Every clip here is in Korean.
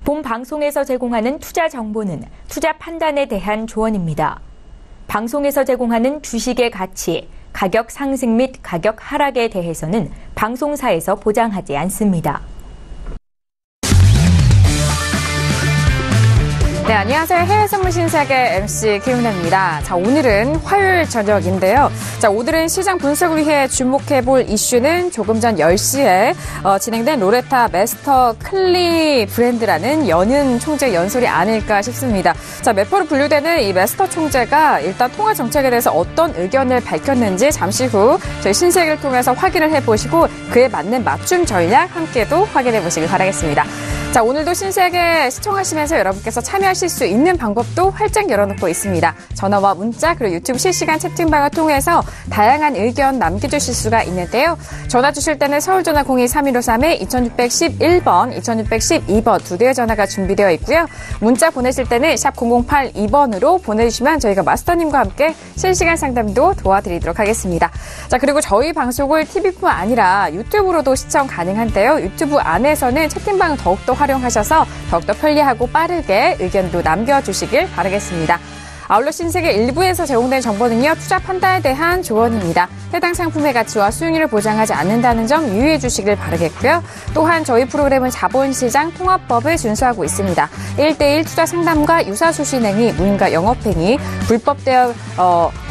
본 방송에서 제공하는 투자 정보는 투자 판단에 대한 조언입니다. 방송에서 제공하는 주식의 가치, 가격 상승 및 가격 하락에 대해서는 방송사에서 보장하지 않습니다. 네, 안녕하세요. 해외선물 신세계 MC 김은혜입니다. 자, 오늘은 화요일 저녁인데요. 자, 오늘은 시장 분석을 위해 주목해볼 이슈는 조금 전 10시에 진행된 로레타 마스터 클리 브랜드라는 연은 총재 연설이 아닐까 싶습니다. 자, 매포로 분류되는 이 마스터 총재가 일단 통화 정책에 대해서 어떤 의견을 밝혔는지 잠시 후 저희 신세계를 통해서 확인을 해보시고 그에 맞는 맞춤 전략 함께도 확인해보시길 바라겠습니다. 자, 오늘도 신세계 시청하시면서 여러분께서 참여하실 수 있는 방법도 활짝 열어놓고 있습니다. 전화와 문자 그리고 유튜브 실시간 채팅방을 통해서 다양한 의견 남겨주실 수가 있는데요. 전화 주실 때는 서울전화 02-3153-2611번, 2612번 두 개의 전화가 준비되어 있고요. 문자 보내실 때는 샵 0082번으로 보내주시면 저희가 마스터님과 함께 실시간 상담도 도와드리도록 하겠습니다. 자, 그리고 저희 방송을 TV뿐 아니라 유튜브로도 시청 가능한데요. 유튜브 안에서는 채팅방을 더욱더 활용하셔서 더욱더 편리하고 빠르게 의견도 남겨주시길 바라겠습니다. 아울러 신세계 일부에서 제공된 정보는요, 투자 판단에 대한 조언입니다. 해당 상품의 가치와 수익률을 보장하지 않는다는 점 유의해 주시길 바라겠고요. 또한 저희 프로그램은 자본시장 통합법을 준수하고 있습니다. 1대1 투자 상담과 유사수신 행위, 무인가 영업행위, 불법 대여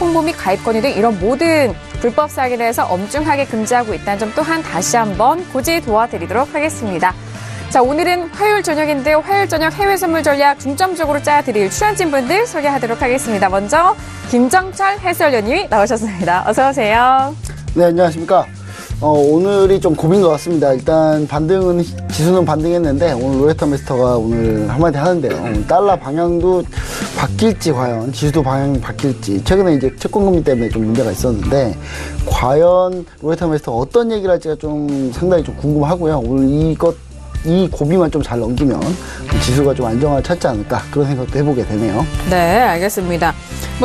홍보 및 가입 권유 등 이런 모든 불법 사기에 대해서 엄중하게 금지하고 있다는 점 또한 다시 한번 고지 도와드리도록 하겠습니다. 자, 오늘은 화요일 저녁인데요. 화요일 저녁 해외 선물 전략 중점적으로 짜드릴 출연진분들 소개하도록 하겠습니다. 먼저 김정철 해설위원님이 나오셨습니다. 어서 오세요. 네, 안녕하십니까. 오늘이 좀 고민인 것 같습니다. 일단 지수는 반등했는데 오늘 로레타 마스터가 오늘 한마디 하는데요. 달러 방향도 바뀔지 과연 지수도 방향이 바뀔지 최근에 이제 채권금리 때문에 좀 문제가 있었는데 과연 로레타 마스터가 어떤 얘기를 할지가 좀 상당히 좀 궁금하고요. 오늘 이 고비만 좀 잘 넘기면 지수가 좀 안정화를 찾지 않을까 그런 생각도 해보게 되네요. 네, 알겠습니다.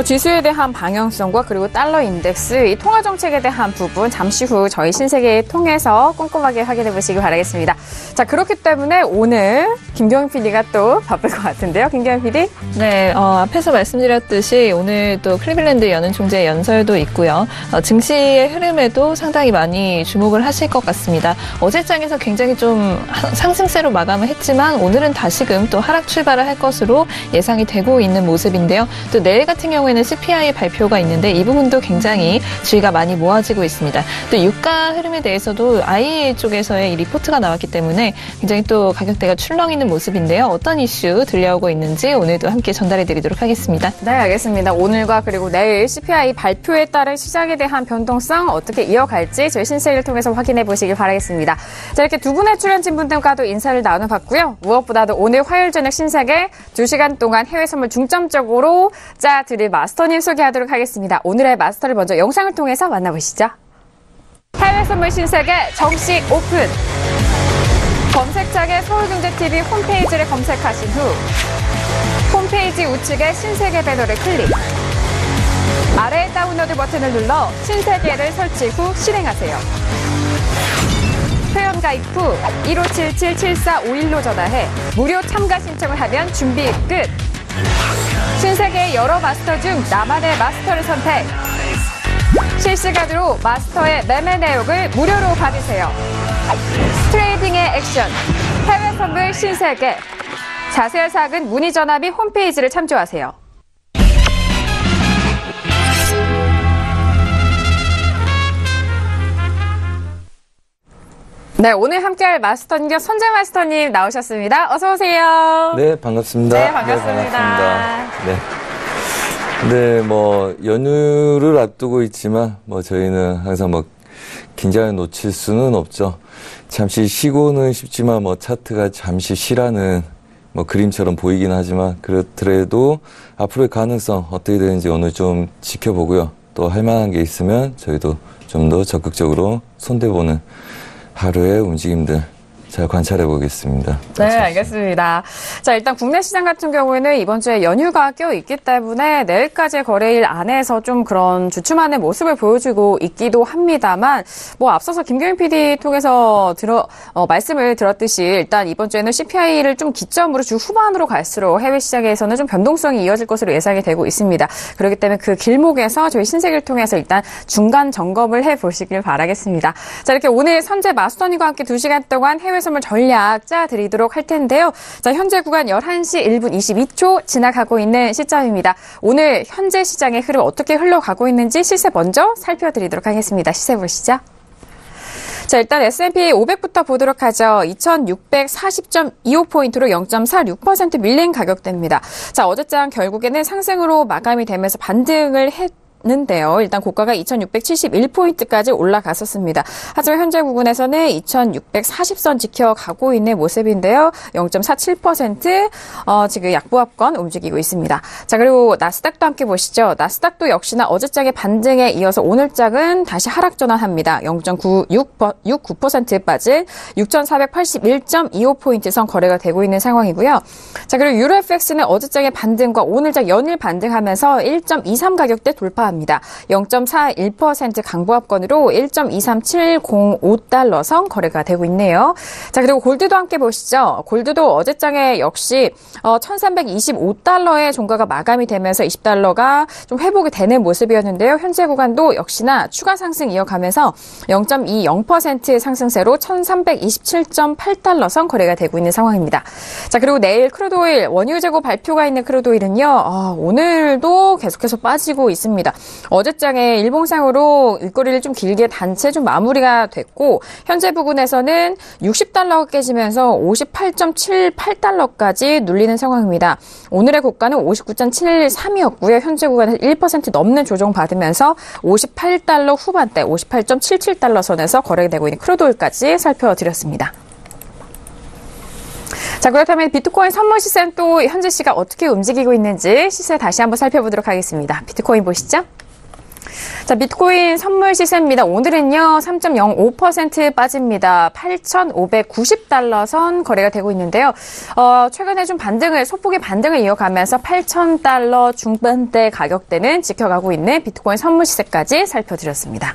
지수에 대한 방향성과 그리고 달러 인덱스, 이 통화 정책에 대한 부분 잠시 후 저희 신세계를 통해서 꼼꼼하게 확인해 보시기 바라겠습니다. 자, 그렇기 때문에 오늘 김경희 PD가 또 바쁠 것 같은데요. 김경희 PD? 네, 앞에서 말씀드렸듯이 오늘 또 클리블랜드 연은 총재 연설도 있고요. 증시의 흐름에도 상당히 많이 주목을 하실 것 같습니다. 어제장에서 굉장히 좀 상승세로 마감을 했지만 오늘은 다시금 또 하락 출발을 할 것으로 예상이 되고 있는 모습인데요. 또 내일 같은 경우에는 CPI 발표가 있는데 이 부분도 굉장히 주의가 많이 모아지고 있습니다. 또 유가 흐름에 대해서도 IEA 쪽에서의 이 리포트가 나왔기 때문에 굉장히 또 가격대가 출렁이는 모습인데요. 어떤 이슈 들려오고 있는지 오늘도 함께 전달해드리도록 하겠습니다. 네, 알겠습니다. 오늘과 그리고 내일 CPI 발표에 따른 시장에 대한 변동성 어떻게 이어갈지 저희 신세계를 통해서 확인해 보시길 바라겠습니다. 자, 이렇게 두 분의 출연진분들과도 인사를 나눠봤고요. 무엇보다도 오늘 화요일 저녁 신세계 2시간 동안 해외 선물 중점적으로 짜드릴 마스터님 소개하도록 하겠습니다. 오늘의 마스터를 먼저 영상을 통해서 만나보시죠. 해외 선물 신세계 정식 오픈! 검색창에 서울경제TV 홈페이지를 검색하신 후 홈페이지 우측에 신세계 배너를 클릭. 아래 다운로드 버튼을 눌러 신세계를 설치 후 실행하세요. 회원 가입 후 1577-7451로 전화해 무료 참가 신청을 하면 준비 끝! 신세계의 여러 마스터 중 나만의 마스터를 선택! 실시간으로 마스터의 매매 내역을 무료로 받으세요. 트레이딩의 액션, 해외 선물 신세계. 자세한 사항은 문의 전화 및 홈페이지를 참조하세요. 네, 오늘 함께할 마스터님, 선재 마스터님 나오셨습니다. 어서 오세요. 네, 반갑습니다. 네, 반갑습니다. 네, 연휴를 앞두고 있지만, 저희는 항상 긴장을 놓칠 수는 없죠. 잠시 쉬고는 싶지만, 차트가 잠시 쉬라는, 그림처럼 보이긴 하지만, 그렇더라도 앞으로의 가능성 어떻게 되는지 오늘 좀 지켜보고요. 또 할 만한 게 있으면 저희도 좀 더 적극적으로 손대보는 하루의 움직임들 잘 관찰해 보겠습니다. 네, 알겠습니다. 자, 일단 국내 시장 같은 경우에는 이번 주에 연휴가 껴있기 때문에 내일까지의 거래일 안에서 좀 그런 주춤하는 모습을 보여주고 있기도 합니다만, 앞서서 김경인 PD 통해서 말씀을 들었듯이 일단 이번 주에는 CPI를 좀 기점으로 주 후반으로 갈수록 해외 시장에서는 좀 변동성이 이어질 것으로 예상이 되고 있습니다. 그렇기 때문에 그 길목에서 저희 신세계를 통해서 일단 중간 점검을 해보시길 바라겠습니다. 자, 이렇게 오늘 선재 마스터님과 함께 2시간 동안 해외 선물 전략 짜드리도록 할 텐데요. 자, 현재 구간 11시 1분 22초 지나가고 있는 시점입니다. 오늘 현재 시장의 흐름 어떻게 흘러가고 있는지 시세 먼저 살펴드리도록 하겠습니다. 시세 보시죠. 자, 일단 S&P 500부터 보도록 하죠. 2640.25포인트로 0.46% 밀린 가격대입니다. 자, 어제장 결국에는 상승으로 마감이 되면서 반등을 했는데요. 일단 고가가 2671포인트까지 올라갔었습니다. 하지만 현재 부근에서는 2640선 지켜가고 있는 모습인데요. 0.47% 지금 약보합권 움직이고 있습니다. 자, 그리고 나스닥도 함께 보시죠. 나스닥도 역시나 어제장의 반등에 이어서 오늘장은 다시 하락 전환합니다. 0.69% 빠진 6481.25포인트 선 거래가 되고 있는 상황이고요. 자, 그리고 유로 FX는 어제장의 반등과 오늘장 연일 반등하면서 1.23 가격대 돌파합니다. 0.41% 강보합권으로 1.23705달러 선 거래가 되고 있네요. 자, 그리고 골드도 함께 보시죠. 골드도 어제장에 역시 1325달러의 종가가 마감이 되면서 20달러가 좀 회복이 되는 모습이었는데요. 현재 구간도 역시나 추가 상승 이어가면서 0.20% 상승세로 1327.8달러 선 거래가 되고 있는 상황입니다. 자, 그리고 내일 크루드오일 원유 재고 발표가 있는 크루드오일은요. 오늘도 계속해서 빠지고 있습니다. 어제장에 일봉상으로 일거리를 좀 길게 단체 좀 마무리가 됐고 현재 부근에서는 60달러가 깨지면서 58.78달러까지 눌리는 상황입니다. 오늘의 고가는 59.73이었고요. 현재 구간에서 1% 넘는 조정 받으면서 58달러 후반대 58.77달러 선에서 거래되고 있는 크루드오일까지 살펴드렸습니다. 자, 그렇다면 비트코인 선물 시세는 또 현재 시가 어떻게 움직이고 있는지 시세 다시 한번 살펴보도록 하겠습니다. 비트코인 보시죠. 자, 비트코인 선물 시세입니다. 오늘은요, 3.05% 빠집니다. 8,590달러 선 거래가 되고 있는데요. 최근에 좀 소폭의 반등을 이어가면서 8,000달러 중반대 가격대는 지켜가고 있는 비트코인 선물 시세까지 살펴드렸습니다.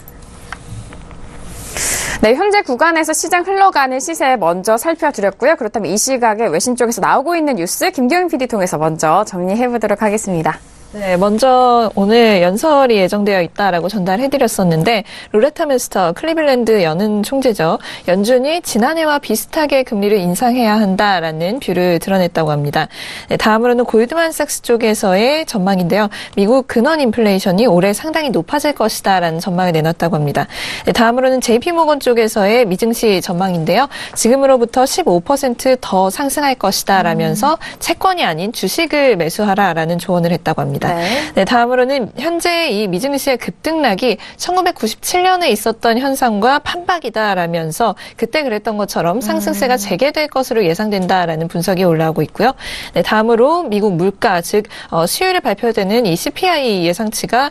네, 현재 구간에서 시장 흘러가는 시세 먼저 살펴드렸고요. 그렇다면 이 시각에 외신 쪽에서 나오고 있는 뉴스 김경인 PD 통해서 먼저 정리해보도록 하겠습니다. 네, 먼저 오늘 연설이 예정되어 있다라고 전달해드렸었는데 롤레타 메스터 클리블랜드 연은 총재죠. 연준이 지난해와 비슷하게 금리를 인상해야 한다라는 뷰를 드러냈다고 합니다. 네, 다음으로는 골드만삭스 쪽에서의 전망인데요. 미국 근원 인플레이션이 올해 상당히 높아질 것이다라는 전망을 내놨다고 합니다. 네, 다음으로는 JP모건 쪽에서의 미증시 전망인데요. 지금으로부터 15% 더 상승할 것이다라면서 채권이 아닌 주식을 매수하라라는 조언을 했다고 합니다. 네, 다음으로는 현재 이 미증시의 급등락이 1997년에 있었던 현상과 판박이다라면서 그때 그랬던 것처럼 상승세가 재개될 것으로 예상된다라는 분석이 올라오고 있고요. 네, 다음으로 미국 물가, 즉 수요일에 발표되는 이 CPI 예상치가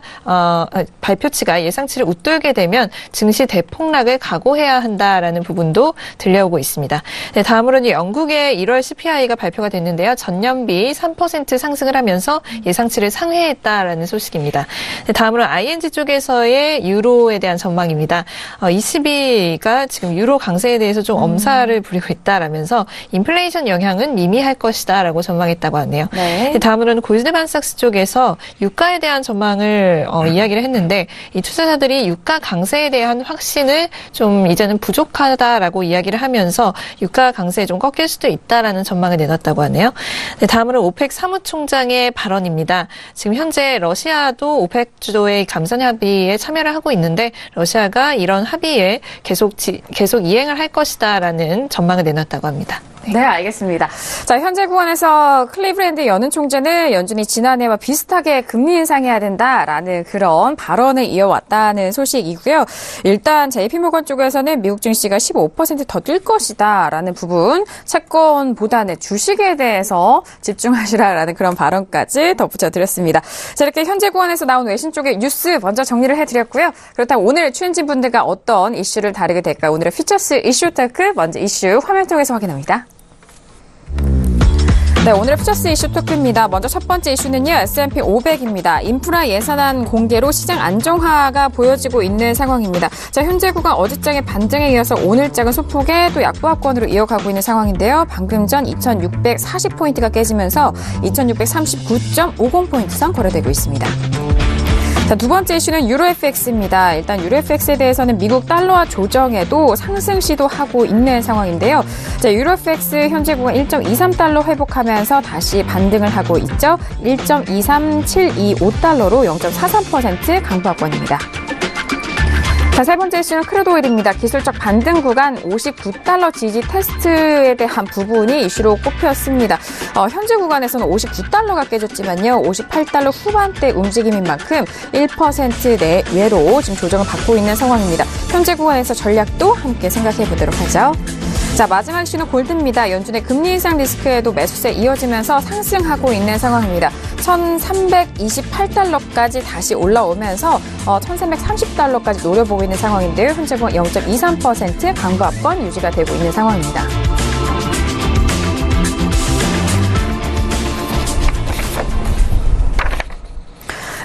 발표치가 예상치를 웃돌게 되면 증시 대폭락을 각오해야 한다라는 부분도 들려오고 있습니다. 네, 다음으로는 영국의 1월 CPI가 발표가 됐는데요. 전년비 3% 상승을 하면서 예상치를 상회했다라는 소식입니다. 다음으로 ING 쪽에서의 유로에 대한 전망입니다. ECB가 지금 유로 강세에 대해서 좀 엄살을 부리고 있다라면서 인플레이션 영향은 미미할 것이다라고 전망했다고 하네요. 네. 다음으로는 골드만삭스 쪽에서 유가에 대한 전망을 이야기를 했는데 이 투자자들이 유가 강세에 대한 확신을 좀 이제는 부족하다라고 이야기를 하면서 유가 강세에 좀 꺾일 수도 있다라는 전망을 내놨다고 하네요. 네, 다음으로 오펙 사무총장의 발언입니다. 지금 현재 러시아도 오펙 주도의 감산 합의에 참여를 하고 있는데 러시아가 이런 합의에 계속 이행을 할 것이다라는 전망을 내놨다고 합니다. 네, 알겠습니다. 자, 현재 구간에서 클리블랜드 연은 총재는 연준이 지난해와 비슷하게 금리 인상해야 된다라는 그런 발언을 이어왔다는 소식이고요. 일단 JP모건 쪽에서는 미국 증시가 15% 더 뛸 것이다라는 부분, 채권보다는 주식에 대해서 집중하시라라는 그런 발언까지 덧붙여드렸습니다. 자, 이렇게 현재 구간에서 나온 외신 쪽의 뉴스 먼저 정리를 해드렸고요. 그렇다면 오늘 출연진 분들과 어떤 이슈를 다루게 될까요? 오늘의 퓨처스 이슈 토크, 먼저 이슈 화면 통해서 확인합니다. 네, 오늘의 퓨처스 이슈 토크입니다. 먼저 첫 번째 이슈는요, S&P 500입니다. 인프라 예산안 공개로 시장 안정화가 보여지고 있는 상황입니다. 자, 현재 구간 어제장의 반등에 이어서 오늘장은 소폭의 또 약보합권으로 이어가고 있는 상황인데요. 방금 전 2640포인트가 깨지면서 2639.50포인트 선 거래되고 있습니다. 자, 두 번째 이슈는 유로FX입니다. 일단 유로FX에 대해서는 미국 달러화 조정에도 상승 시도하고 있는 상황인데요. 자, 유로FX 현재 구간 1.23달러 회복하면서 다시 반등을 하고 있죠. 1.23725달러로 0.43% 강보합권입니다. 자, 세 번째 이슈는 크루드 오일입니다. 기술적 반등 구간 59달러 지지 테스트에 대한 부분이 이슈로 꼽혔습니다. 현재 구간에서는 59달러가 깨졌지만요. 58달러 후반대 움직임인 만큼 1% 내외로 지금 조정을 받고 있는 상황입니다. 현재 구간에서 전략도 함께 생각해 보도록 하죠. 자, 마지막 이슈는 골드입니다. 연준의 금리 인상 리스크에도 매수세 이어지면서 상승하고 있는 상황입니다. 1,328달러까지 다시 올라오면서 1,330달러까지 노려보고 있는 상황인데요. 현재 0.23% 강보합권 유지가 되고 있는 상황입니다.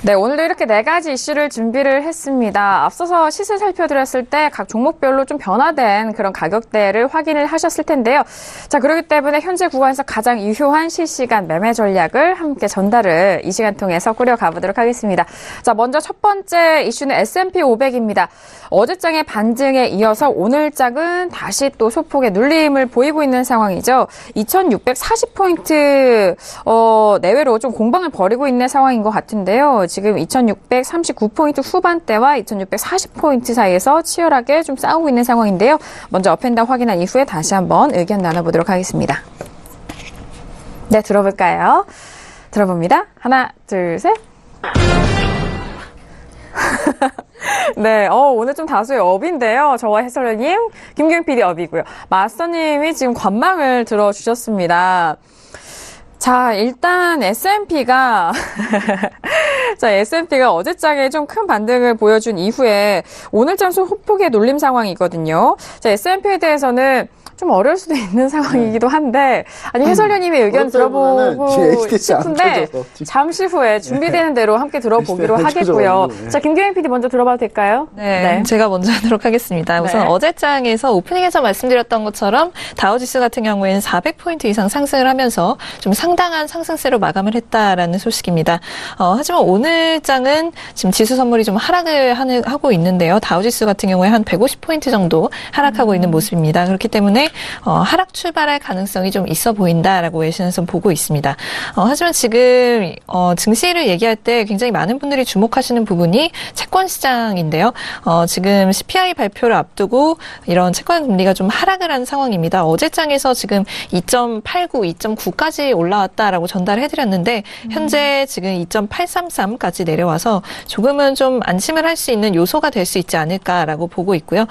네, 오늘도 이렇게 네 가지 이슈를 준비를 했습니다. 앞서서 시세 살펴드렸을 때 각 종목별로 좀 변화된 그런 가격대를 확인을 하셨을 텐데요. 자, 그렇기 때문에 현재 구간에서 가장 유효한 실시간 매매 전략을 함께 전달을 이 시간 통해서 꾸려가 보도록 하겠습니다. 자, 먼저 첫 번째 이슈는 S&P 500입니다. 어제장의 반등에 이어서 오늘장은 다시 또 소폭의 눌림을 보이고 있는 상황이죠. 2640포인트 내외로 좀 공방을 벌이고 있는 상황인 것 같은데요. 지금 2639포인트 후반대와 2640포인트 사이에서 치열하게 좀 싸우고 있는 상황인데요. 먼저 업앤다운 확인한 이후에 다시 한번 의견 나눠보도록 하겠습니다. 네, 들어볼까요? 들어봅니다. 하나, 둘, 셋. 네, 오늘 좀 다소의 업인데요. 저와 해설위원님, 김규영 PD 업이고요. 마스터님이 지금 관망을 들어주셨습니다. 자, 일단 S&P가 어제장에 좀 큰 반등을 보여준 이후에 오늘장 소폭의 눌림 상황이거든요. 자, S&P에 대해서는 좀 어려울 수도 있는 상황이기도 한데, 아니, 해설위원님의 의견 들어보고 싶은데, 잠시 후에 준비되는 대로 함께 들어보기로 하겠고요. 자, 김규영 PD 먼저 들어봐도 될까요? 네, 제가 먼저 하도록 하겠습니다. 우선 어제장에서 오프닝에서 말씀드렸던 것처럼 다우지수 같은 경우에는 400포인트 이상 상승을 하면서 좀 상당한 상승세로 마감을 했다라는 소식입니다. 하지만 오늘장은 지금 지수 선물이 좀 하락을 하고 있는데요. 다우지수 같은 경우에 한 150포인트 정도 하락하고 있는 모습입니다. 그렇기 때문에 하락 출발할 가능성이 좀 있어 보인다라고 외신에서 보고 있습니다. 하지만 지금 증시를 얘기할 때 굉장히 많은 분들이 주목하시는 부분이 채권 시장인데요. 지금 CPI 발표를 앞두고 이런 채권 금리가 좀 하락을 한 상황입니다. 어제장에서 지금 2.89, 2.9까지 올라왔다라고 전달해드렸는데 현재 지금 2.833까지 내려와서 조금은 좀 안심을 할 수 있는 요소가 될 수 있지 않을까라고 보고 있고요.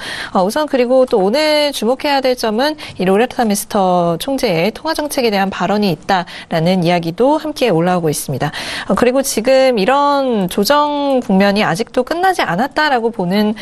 우선 그리고 또 오늘 주목해야 될 점은 이 로레타 미스터 총재의 통화 정책에 대한 발언이 있다라는 이야기도 함께 올라오고 있습니다. 그리고 지금 이런 조정 국면이 아직도 끝나지 않았다라고 보는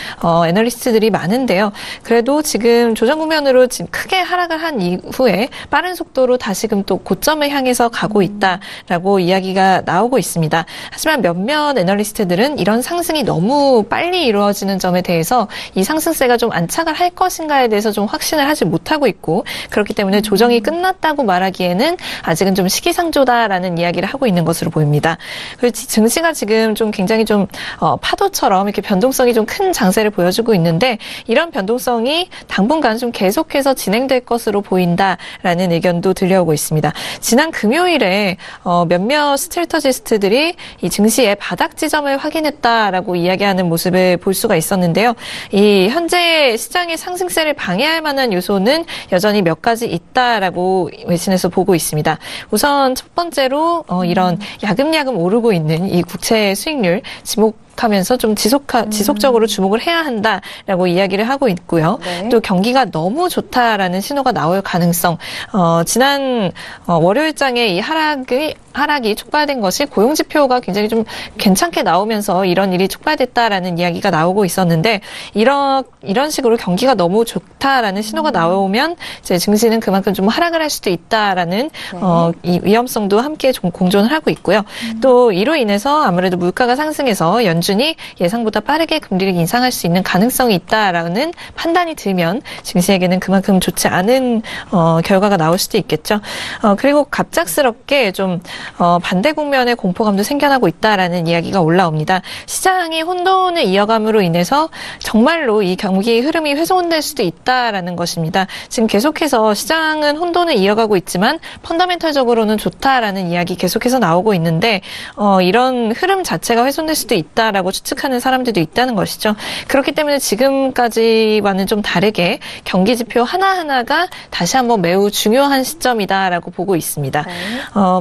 애널리스트들이 많은데요. 그래도 지금 조정 국면으로 지금 크게 하락을 한 이후에 빠른 속도로 다시금 또 고점을 향해서 가고 있다라고 이야기가 나오고 있습니다. 하지만 몇몇 애널리스트들은 이런 상승이 너무 빨리 이루어지는 점에 대해서 이 상승세가 좀 안착을 할 것인가에 대해서 좀 확신을 하지 못하고 있고 그렇기 때문에 조정이 끝났다고 말하기에는 아직은 좀 시기상조다라는 이야기를 하고 있는 것으로 보입니다. 그리고 증시가 지금 좀 굉장히 좀 파도처럼 이렇게 변동성이 좀 큰 장세를 보여주고 있는데 이런 변동성이 당분간 좀 계속해서 진행될 것으로 보인다라는 의견도 들려오고 있습니다. 지난 금요일에 몇몇 스트래터지스트들이 이 증시의 바닥 지점을 확인했다라고 이야기하는 모습을 볼 수가 있었는데요. 이 현재 시장의 상승세를 방해할 만한 요소는 이유는 여전히 몇 가지 있다라고 외신에서 보고 있습니다. 우선 첫 번째로 이런 야금야금 오르고 있는 이 국채 수익률 하면서 좀 지속적으로 주목을 해야 한다라고 이야기를 하고 있고요. 네. 또 경기가 너무 좋다라는 신호가 나올 가능성. 지난 월요일장에 이 하락이 촉발된 것이 고용지표가 굉장히 좀 괜찮게 나오면서 이런 일이 촉발됐다라는 이야기가 나오고 있었는데 이런 식으로 경기가 너무 좋다라는 신호가 나오면 이제 증시는 그만큼 좀 하락을 할 수도 있다라는 이 위험성도 함께 좀 공존을 하고 있고요. 또 이로 인해서 아무래도 물가가 상승해서 연준이 예상보다 빠르게 금리를 인상할 수 있는 가능성이 있다라는 판단이 들면 증시에게는 그만큼 좋지 않은 결과가 나올 수도 있겠죠. 그리고 갑작스럽게 좀 반대 국면의 공포감도 생겨나고 있다라는 이야기가 올라옵니다. 시장이 혼돈을 이어감으로 인해서 정말로 이 경기 흐름이 훼손될 수도 있다라는 것입니다. 지금 계속해서 시장은 혼돈을 이어가고 있지만 펀더멘털적으로는 좋다라는 이야기 계속해서 나오고 있는데 이런 흐름 자체가 훼손될 수도 있다라고 추측하는 사람들도 있다는 것이죠. 그렇기 때문에 지금까지와는 좀 다르게 경기 지표 하나하나가 다시 한번 매우 중요한 시점이다라고 보고 있습니다.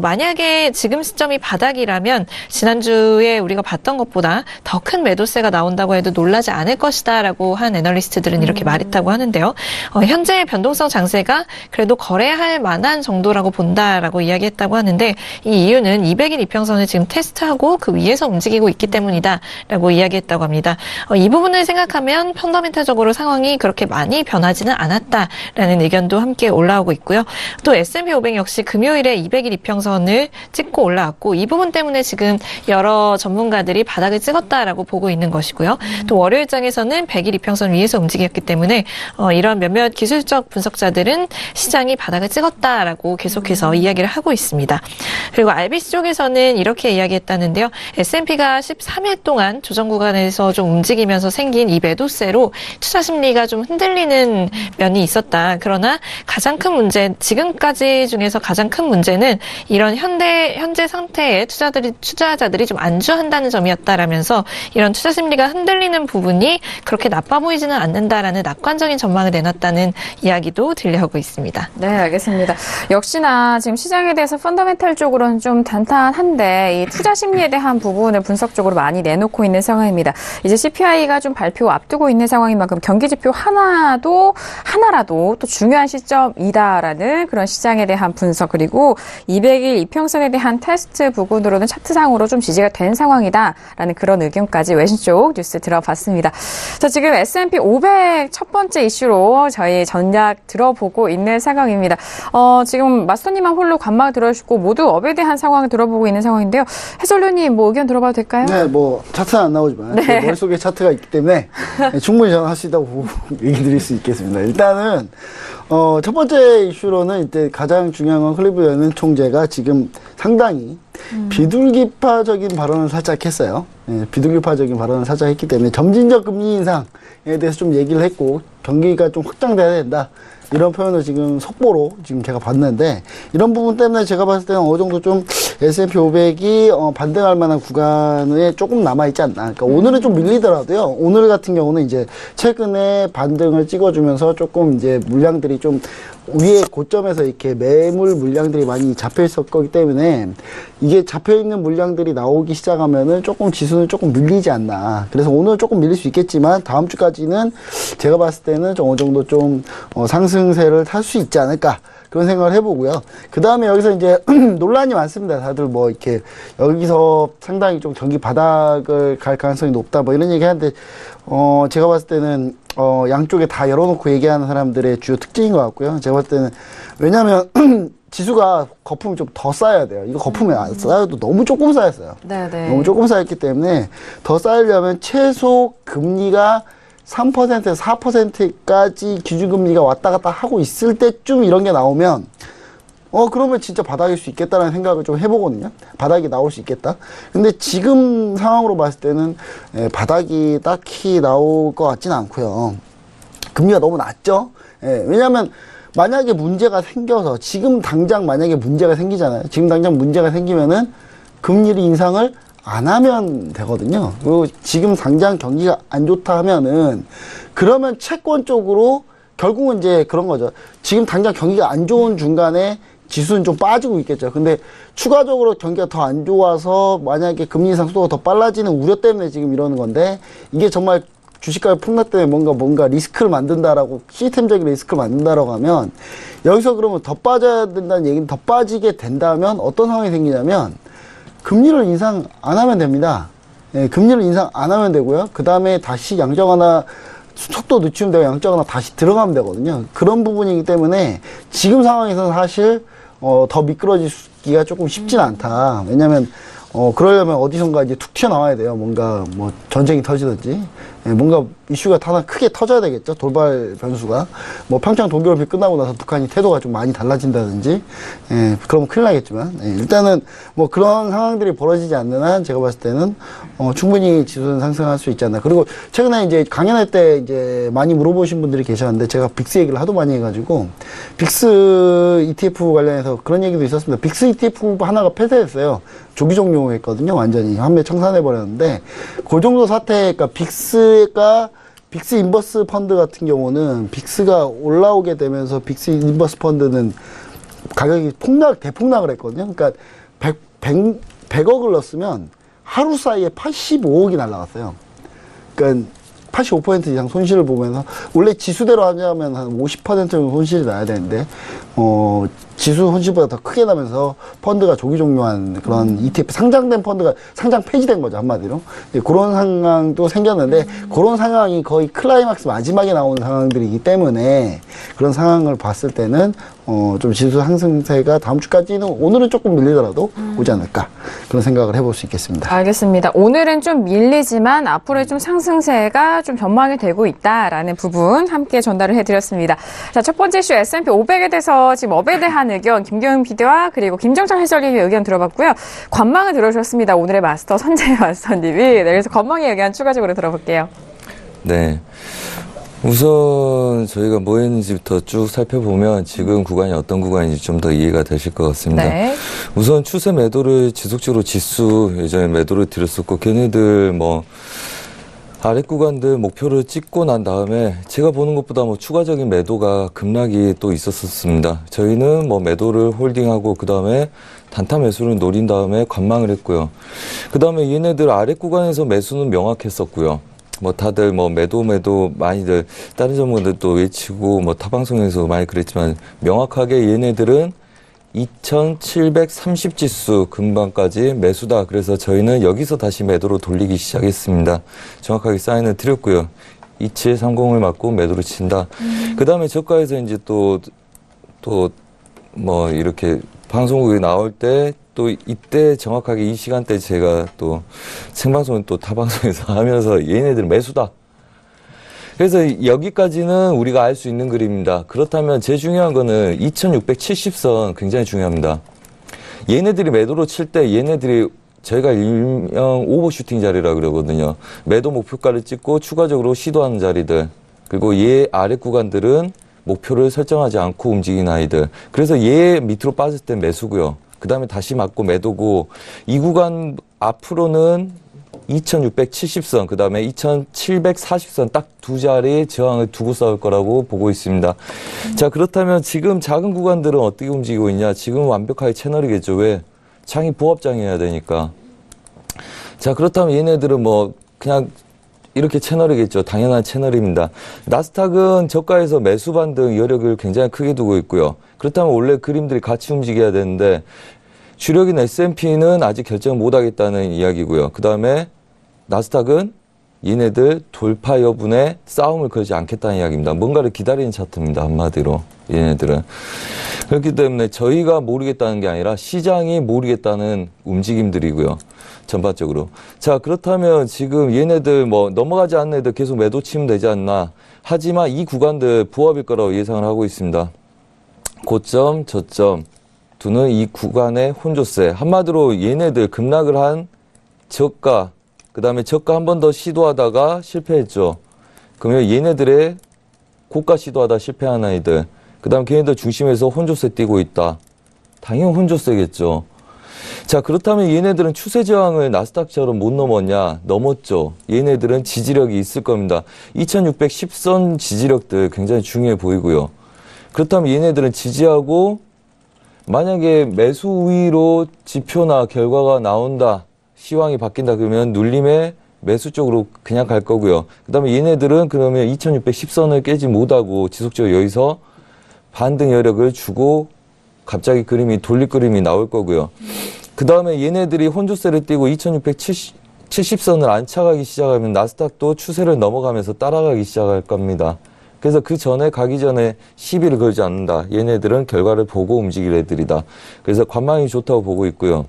만약에 지금 시점이 바닥이라면 지난주에 우리가 봤던 것보다 더 큰 매도세가 나온다고 해도 놀라지 않을 것이다라고 한 애널리스트들은 이렇게 말했다고 하는데요. 현재의 변동성 장세가 그래도 거래할 만한 정도라고 본다라고 이야기했다고 하는데 이 이유는 200일 이평선을 지금 테스트하고 그 위에서 움직이고 있기 때문이다라고 이야기했다고 합니다. 이 부분을 생각하면 펀더멘털적으로 상황이 그렇게 많이 변하지는 않았다라는 의견도 함께 올라오고 있고요. 또 S&P 500 역시 금요일에 200일 이평선을 찍고 올라왔고 이 부분 때문에 지금 여러 전문가들이 바닥을 찍었다라고 보고 있는 것이고요. 또 월요일장에서는 100일 이평선 위에서 움직였기 때문에 이런 몇몇 기술적 분석자들은 시장이 바닥을 찍었다라고 계속해서 이야기를 하고 있습니다. 그리고 RBC 쪽에서는 이렇게 이야기했다는데요. S&P가 13일 동안 조정 구간에서 좀 움직이면서 생긴 이 매도세로 투자 심리가 좀 흔들리는 면이 있었다. 그러나 가장 큰 문제, 지금까지 중에서 가장 큰 문제는 이런 현재 상태에 투자자들이 좀 안주한다는 점이었다라면서 이런 투자 심리가 흔들리는 부분이 그렇게 나빠 보이지는 않는다라는 낙관적인 전망을 내놨다는 이야기도 들려오고 있습니다. 네, 알겠습니다. 역시나 지금 시장에 대해서 펀더멘털적으로는 좀 단단한데 이 투자 심리에 대한 부분을 분석적으로 많이 내놓고 있는 상황입니다. 이제 CPI가 좀 발표 앞두고 있는 상황인 만큼 경기 지표 하나라도 또 중요한 시점이다라는 그런 시장에 대한 분석 그리고 200일 이평선에 대한 테스트 부분으로는 차트상으로 좀 지지가 된 상황이다라는 그런 의견까지 외신 쪽 뉴스 들어봤습니다. 자, 지금 S&P 500 첫 번째 이슈로 저희 전략 들어보고 있는 상황입니다. 지금 마스터님만 홀로 관망 들어주시고 모두 업에 대한 상황을 들어보고 있는 상황인데요. 해설위원님 뭐 의견 들어봐도 될까요? 네, 뭐 차트는 안 나오지만 네. 제 머릿속에 차트가 있기 때문에 충분히 저는 할 수 있다고 얘기 드릴 수 있겠습니다. 일단은 첫 번째 이슈로는 이제 가장 중요한 건 클리브 연은 총재가 지금 상당히 비둘기파적인 발언을 살짝 했어요. 네, 비둘기파적인 발언을 살짝 했기 때문에 점진적 금리 인상에 대해서 좀 얘기를 했고 경기가 좀 확장돼야 된다. 이런 표현을 지금 속보로 지금 제가 봤는데 이런 부분 때문에 제가 봤을 때는 어느 정도 좀 S&P 500이 반등할 만한 구간에 조금 남아있지 않나. 그러니까 오늘은 좀 밀리더라도요. 오늘 같은 경우는 이제 최근에 반등을 찍어주면서 조금 이제 물량들이 좀 위에 고점에서 이렇게 매물 물량들이 많이 잡혀 있었기 때문에 이게 잡혀 있는 물량들이 나오기 시작하면은 조금 지수는 조금 밀리지 않나. 그래서 오늘 조금 밀릴 수 있겠지만 다음 주까지는 제가 봤을 때는 좀 어느 정도 좀 상승세를 탈 수 있지 않을까. 그런 생각을 해보고요. 그 다음에 여기서 이제 논란이 많습니다. 다들 뭐 이렇게 여기서 상당히 좀 경기 바닥을 갈 가능성이 높다 뭐 이런 얘기 하는데 제가 봤을 때는 양쪽에 다 열어놓고 얘기하는 사람들의 주요 특징인 것 같고요. 제가 봤을 때는 왜냐하면 지수가 거품이 좀 더 쌓여야 돼요. 이거 거품이 안 쌓여도 너무 조금 쌓였어요. 네네. 너무 조금 쌓였기 때문에 더 쌓이려면 최소 금리가 3%에서 4%까지 기준금리가 왔다 갔다 하고 있을 때쯤 이런 게 나오면 그러면 진짜 바닥일 수 있겠다라는 생각을 좀 해보거든요. 바닥이 나올 수 있겠다. 근데 지금 상황으로 봤을 때는 바닥이 딱히 나올 것 같지는 않고요. 금리가 너무 낮죠. 왜냐하면 만약에 문제가 생겨서 지금 당장 만약에 문제가 생기잖아요. 지금 당장 문제가 생기면은 금리 인상을 안 하면 되거든요. 그리고 지금 당장 경기가 안 좋다 하면은 그러면 채권 쪽으로 결국은 이제 그런 거죠. 지금 당장 경기가 안 좋은 중간에 지수는 좀 빠지고 있겠죠. 근데 추가적으로 경기가 더 안 좋아서 만약에 금리 인상 속도가 더 빨라지는 우려 때문에 지금 이러는 건데, 이게 정말 주식가격 폭락 때문에 뭔가 리스크를 만든다라고, 시스템적인 리스크를 만든다라고 하면, 여기서 그러면 더 빠져야 된다는 얘기는, 더 빠지게 된다면 어떤 상황이 생기냐면, 금리를 인상 안 하면 됩니다. 예, 금리를 인상 안 하면 되고요. 그 다음에 다시 양적완화 속도 늦추면 되고 양적완화 다시 들어가면 되거든요. 그런 부분이기 때문에 지금 상황에서는 사실 더 미끄러지기가 조금 쉽진 않다. 왜냐면 그러려면 어디선가 이제 툭 튀어나와야 돼요. 뭔가 뭐 전쟁이 터지든지, 예, 뭔가 이슈가 하나 크게 터져야 되겠죠. 돌발 변수가. 뭐 평창 동계올림픽 끝나고 나서 북한이 태도가 좀 많이 달라진다든지, 예, 그러면 큰일 나겠지만, 예, 일단은 뭐 그런 상황들이 벌어지지 않는 한 제가 봤을 때는 충분히 지수는 상승할 수 있지 않나. 그리고 최근에 이제 강연할 때 이제 많이 물어보신 분들이 계셨는데, 제가 빅스 얘기를 하도 많이 해가지고 빅스 ETF 관련해서 그런 얘기도 있었습니다. 빅스 ETF 하나가 폐쇄했어요. 조기 종료했거든요. 완전히 환매 청산해버렸는데, 그 정도 사태, 그러니까 빅스 인버스 펀드 같은 경우는 빅스가 올라오게 되면서 빅스 인버스 펀드는 가격이 대폭락을 했거든요. 그러니까 100억을 넣었으면 하루 사이에 85억이 날라갔어요. 그러니까 85% 이상 손실을 보면서, 원래 지수대로 하자면 한 50% 정도 손실이 나야 되는데, 지수 손실보다 더 크게 나면서 펀드가 조기 종료한 그런 ETF, 상장된 펀드가 상장 폐지된 거죠, 한마디로. 그런 상황도 생겼는데, 그런 상황이 거의 클라이막스 마지막에 나오는 상황들이기 때문에, 그런 상황을 봤을 때는 좀 지수 상승세가 다음 주까지는, 오늘은 조금 밀리더라도 오지 않을까, 그런 생각을 해볼 수 있겠습니다. 알겠습니다. 오늘은 좀 밀리지만 앞으로의 좀 상승세가 좀 전망이 되고 있다라는 부분 함께 전달을 해드렸습니다. 자, 첫 번째 이슈 S&P 500에 대해서 지금 업에 대한 의견 김경윤 PD와 그리고 김정철 해설위원의 의견 들어봤고요. 관망을 들어주셨습니다. 오늘의 마스터 선재희 마스터님이. 네, 그래서 관망의 의견 추가적으로 들어볼게요. 네. 우선 저희가 뭐 했는지부터 쭉 살펴보면 지금 구간이 어떤 구간인지 좀 더 이해가 되실 것 같습니다. 네. 우선 추세 매도를 지속적으로 지수 예전에 매도를 드렸었고, 걔네들 뭐 아랫 구간들 목표를 찍고 난 다음에 제가 보는 것보다 뭐 추가적인 매도가 급락이 또 있었습니다. 저희는 뭐 매도를 홀딩하고 그 다음에 단타 매수를 노린 다음에 관망을 했고요. 그 다음에 얘네들 아랫 구간에서 매수는 명확했었고요. 뭐 다들 뭐 매도 많이들 다른 전문가들도 외치고 뭐 타방송에서 많이 그랬지만, 명확하게 얘네들은 2730 지수 근방까지 매수다. 그래서 저희는 여기서 다시 매도로 돌리기 시작했습니다. 정확하게 사인을 드렸고요. 2730을 맞고 매도를 친다. 그 다음에 저가에서 이제 또 뭐 이렇게 방송국에 나올 때 또 이때 정확하게 이 시간대 제가 또 생방송은 또 타방송에서 하면서 얘네들 매수다. 그래서 여기까지는 우리가 알 수 있는 그림입니다. 그렇다면 제일 중요한 거는 2670선 굉장히 중요합니다. 얘네들이 매도로 칠 때 얘네들이 저희가 일명 오버슈팅 자리라 그러거든요. 매도 목표가를 찍고 추가적으로 시도하는 자리들. 그리고 얘 아래 구간들은 목표를 설정하지 않고 움직이는 아이들. 그래서 얘 밑으로 빠질 때 매수고요. 그 다음에 다시 맞고 매도고, 이 구간 앞으로는 2670선, 그 다음에 2740선 딱 두 자리의 저항을 두고 싸울 거라고 보고 있습니다. 자, 그렇다면 지금 작은 구간들은 어떻게 움직이고 있냐? 지금 완벽하게 채널이겠죠. 왜? 장이 보합장이어야 되니까. 자, 그렇다면 얘네들은 뭐 그냥 이렇게 채널이겠죠. 당연한 채널입니다. 나스닥은 저가에서 매수 반등 여력을 굉장히 크게 두고 있고요. 그렇다면 원래 그림들이 같이 움직여야 되는데, 주력인 S&P는 아직 결정 못하겠다는 이야기고요. 그 다음에 나스닥은 얘네들 돌파 여부에 싸움을 걸지 않겠다는 이야기입니다. 뭔가를 기다리는 차트입니다. 한마디로 얘네들은. 그렇기 때문에 저희가 모르겠다는 게 아니라 시장이 모르겠다는 움직임들이고요. 전반적으로. 자, 그렇다면 지금 얘네들 뭐 넘어가지 않는 애들 계속 매도 치면 되지 않나. 하지만 이 구간들 부합일 거라고 예상을 하고 있습니다. 고점, 저점 두는 이 구간의 혼조세. 한마디로 얘네들 급락을 한 저가, 그 다음에 저가 한 번 더 시도하다가 실패했죠. 그러면 얘네들의 고가 시도하다 실패한 아이들, 그 다음 걔네들 중심에서 혼조세 뛰고 있다. 당연히 혼조세겠죠. 자, 그렇다면 얘네들은 추세 저항을 나스닥처럼 못 넘었냐? 넘었죠. 얘네들은 지지력이 있을 겁니다. 2610선 지지력들 굉장히 중요해 보이고요. 그렇다면 얘네들은 지지하고 만약에 매수 우위로 지표나 결과가 나온다, 시황이 바뀐다 그러면 눌림의 매수 쪽으로 그냥 갈 거고요. 그 다음에 얘네들은 그러면 2610선을 깨지 못하고 지속적으로 여기서 반등 여력을 주고 갑자기 돌릴 그림이 나올 거고요. 그 다음에 얘네들이 혼조세를 띄고 2670선을 안착하기 시작하면 나스닥도 추세를 넘어가면서 따라가기 시작할 겁니다. 그래서 그 전에 가기 전에 시비를 걸지 않는다. 얘네들은 결과를 보고 움직일 애들이다. 그래서 관망이 좋다고 보고 있고요.